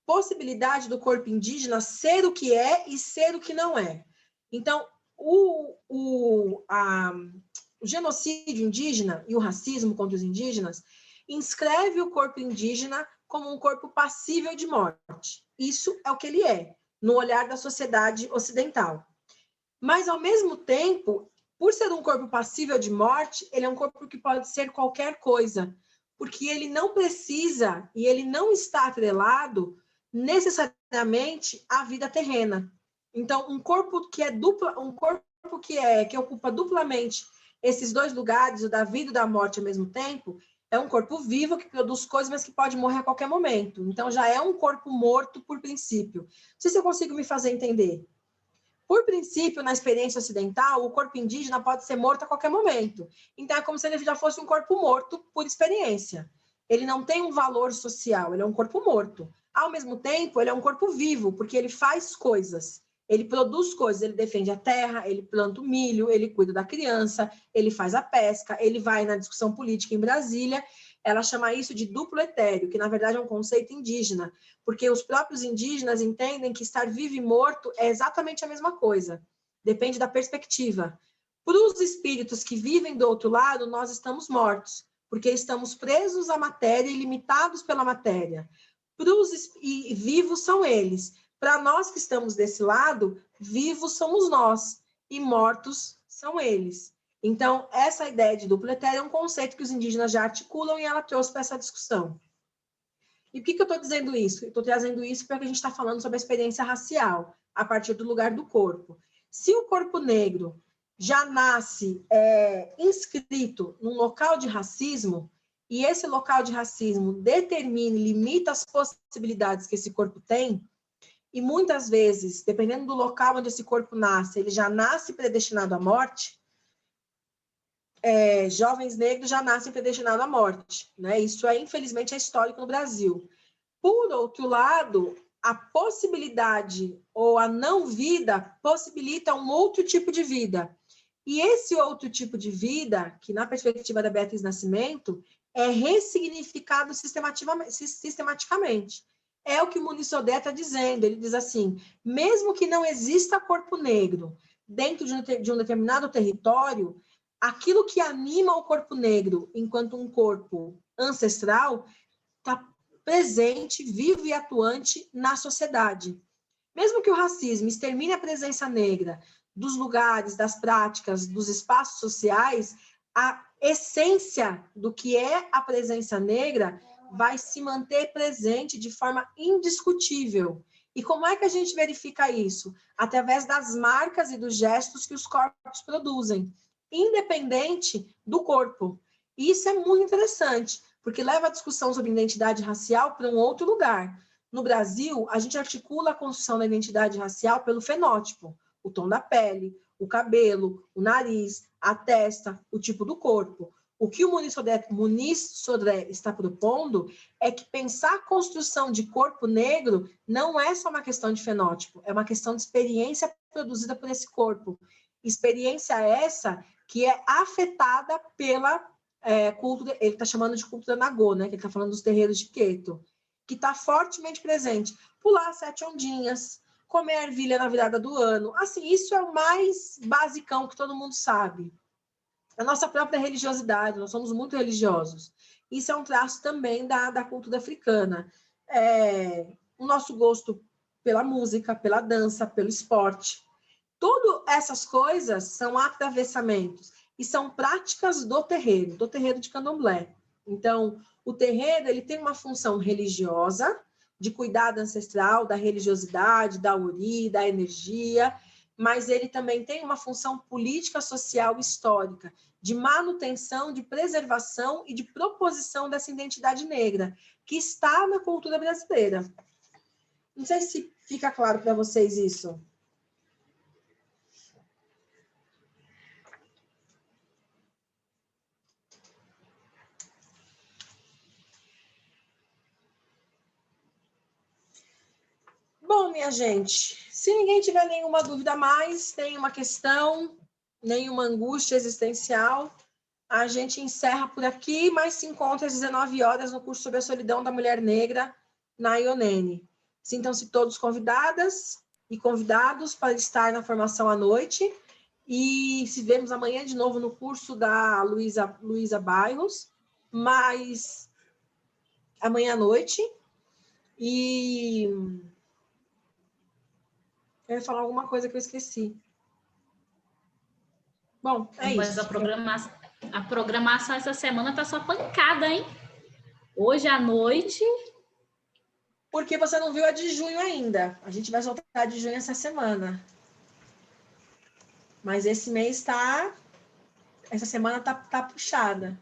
possibilidade do corpo indígena ser o que é e ser o que não é. Então, o genocídio indígena e o racismo contra os indígenas inscreve o corpo indígena como um corpo passível de morte. Isso é o que ele é, no olhar da sociedade ocidental. Mas, ao mesmo tempo, por ser um corpo passível de morte, ele é um corpo que pode ser qualquer coisa, porque ele não precisa e ele não está atrelado necessariamente à vida terrena. Então, um corpo que é um corpo que ocupa duplamente esses dois lugares, o da vida e da morte ao mesmo tempo, é um corpo vivo que produz coisas, mas que pode morrer a qualquer momento. Então, já é um corpo morto por princípio. Não sei se eu consigo me fazer entender. Por princípio, na experiência ocidental, o corpo indígena pode ser morto a qualquer momento. Então, é como se ele já fosse um corpo morto por experiência. Ele não tem um valor social, ele é um corpo morto. Ao mesmo tempo, ele é um corpo vivo, porque ele faz coisas. Ele produz coisas, ele defende a terra, ele planta o milho, ele cuida da criança, ele faz a pesca, ele vai na discussão política em Brasília. Ela chama isso de duplo etéreo, que na verdade é um conceito indígena, porque os próprios indígenas entendem que estar vivo e morto é exatamente a mesma coisa. Depende da perspectiva. Para os espíritos que vivem do outro lado, nós estamos mortos, porque estamos presos à matéria e limitados pela matéria. E vivos são eles. Para nós que estamos desse lado, vivos somos nós e mortos são eles. Então, essa ideia de duplo etéreo é um conceito que os indígenas já articulam e ela trouxe para essa discussão. E por que eu estou dizendo isso? Eu estou trazendo isso porque a gente está falando sobre a experiência racial, a partir do lugar do corpo. Se o corpo negro já nasce inscrito num local de racismo, e esse local de racismo determina e limita as possibilidades que esse corpo tem, e muitas vezes, dependendo do local onde esse corpo nasce, ele já nasce predestinado à morte, jovens negros já nascem predestinados à morte, né? Isso infelizmente, é histórico no Brasil. Por outro lado, a possibilidade ou a não vida possibilita um outro tipo de vida. E esse outro tipo de vida, que na perspectiva da Beatriz Nascimento, é ressignificado sistematicamente. É o que o Muniz Sodré está dizendo. Ele diz assim, mesmo que não exista corpo negro dentro de um determinado território, aquilo que anima o corpo negro enquanto um corpo ancestral está presente, vivo e atuante na sociedade. Mesmo que o racismo extermine a presença negra dos lugares, das práticas, dos espaços sociais, a essência do que é a presença negra vai se manter presente de forma indiscutível. E como é que a gente verifica isso? Através das marcas e dos gestos que os corpos produzem, independente do corpo. E isso é muito interessante, porque leva a discussão sobre identidade racial para um outro lugar. No Brasil, a gente articula a construção da identidade racial pelo fenótipo, o tom da pele, o nariz, a testa, o tipo do corpo. O que o Muniz Sodré está propondo é que pensar a construção de corpo negro não é só uma questão de fenótipo, é uma questão de experiência produzida por esse corpo. Experiência essa que é afetada pela cultura, ele está chamando de cultura Nagô, né? Que ele está falando dos terreiros de Queto, que está fortemente presente. Pular 7 ondinhas, comer ervilha na virada do ano. Assim, isso é o mais basicão que todo mundo sabe. A nossa própria religiosidade, nós somos muito religiosos. Isso é um traço também da cultura africana. O nosso gosto pela música, pela dança, pelo esporte. Todas essas coisas são atravessamentos e são práticas do terreiro de candomblé. Então, o terreiro ele tem uma função religiosa, de cuidado ancestral, da religiosidade, da ori, da energia, mas ele também tem uma função política, social e histórica, de manutenção, de preservação e de proposição dessa identidade negra, que está na cultura brasileira. Não sei se fica claro para vocês isso. Bom, minha gente, se ninguém tiver nenhuma dúvida mais, nenhuma questão, nenhuma angústia existencial, a gente encerra por aqui, mas se encontra às 19 horas no curso sobre a solidão da mulher negra na IONN. Sintam-se todos convidadas e convidados para estar na formação à noite e se vemos amanhã de novo no curso da Luísa Bairros, mas amanhã à noite. E eu ia falar alguma coisa que eu esqueci. Bom, Mas isso. A programação essa semana tá só pancada, hein? Hoje à noite. Porque você não viu a de junho ainda. A gente vai soltar a de junho essa semana. Mas esse mês tá... Essa semana tá puxada.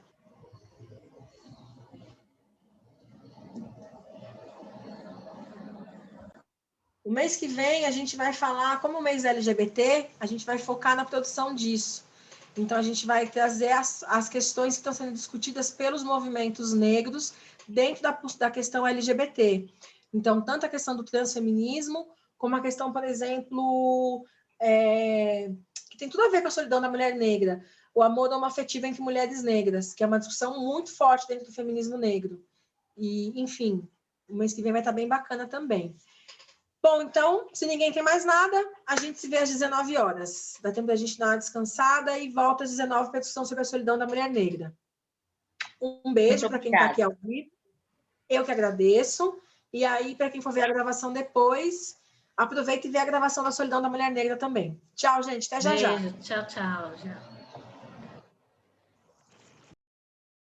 O mês que vem a gente vai falar, como o mês LGBT, a gente vai focar na produção disso. Então, a gente vai trazer as questões que estão sendo discutidas pelos movimentos negros dentro da questão LGBT. Então, tanto a questão do transfeminismo, como a questão, por exemplo, que tem tudo a ver com a solidão da mulher negra, o amor homoafetivo entre mulheres negras, que é uma discussão muito forte dentro do feminismo negro. E, enfim, o mês que vem vai estar bem bacana também. Bom, então, se ninguém tem mais nada, a gente se vê às 19 horas. Dá tempo da gente dar uma descansada e volta às 19 para a discussão sobre a solidão da mulher negra. Um beijo para quem está aqui ao vivo. Eu que agradeço. E aí, para quem for ver a gravação depois, aproveita e vê a gravação da solidão da mulher negra também. Tchau, gente. Até já. Beijo. Tchau, tchau. Já.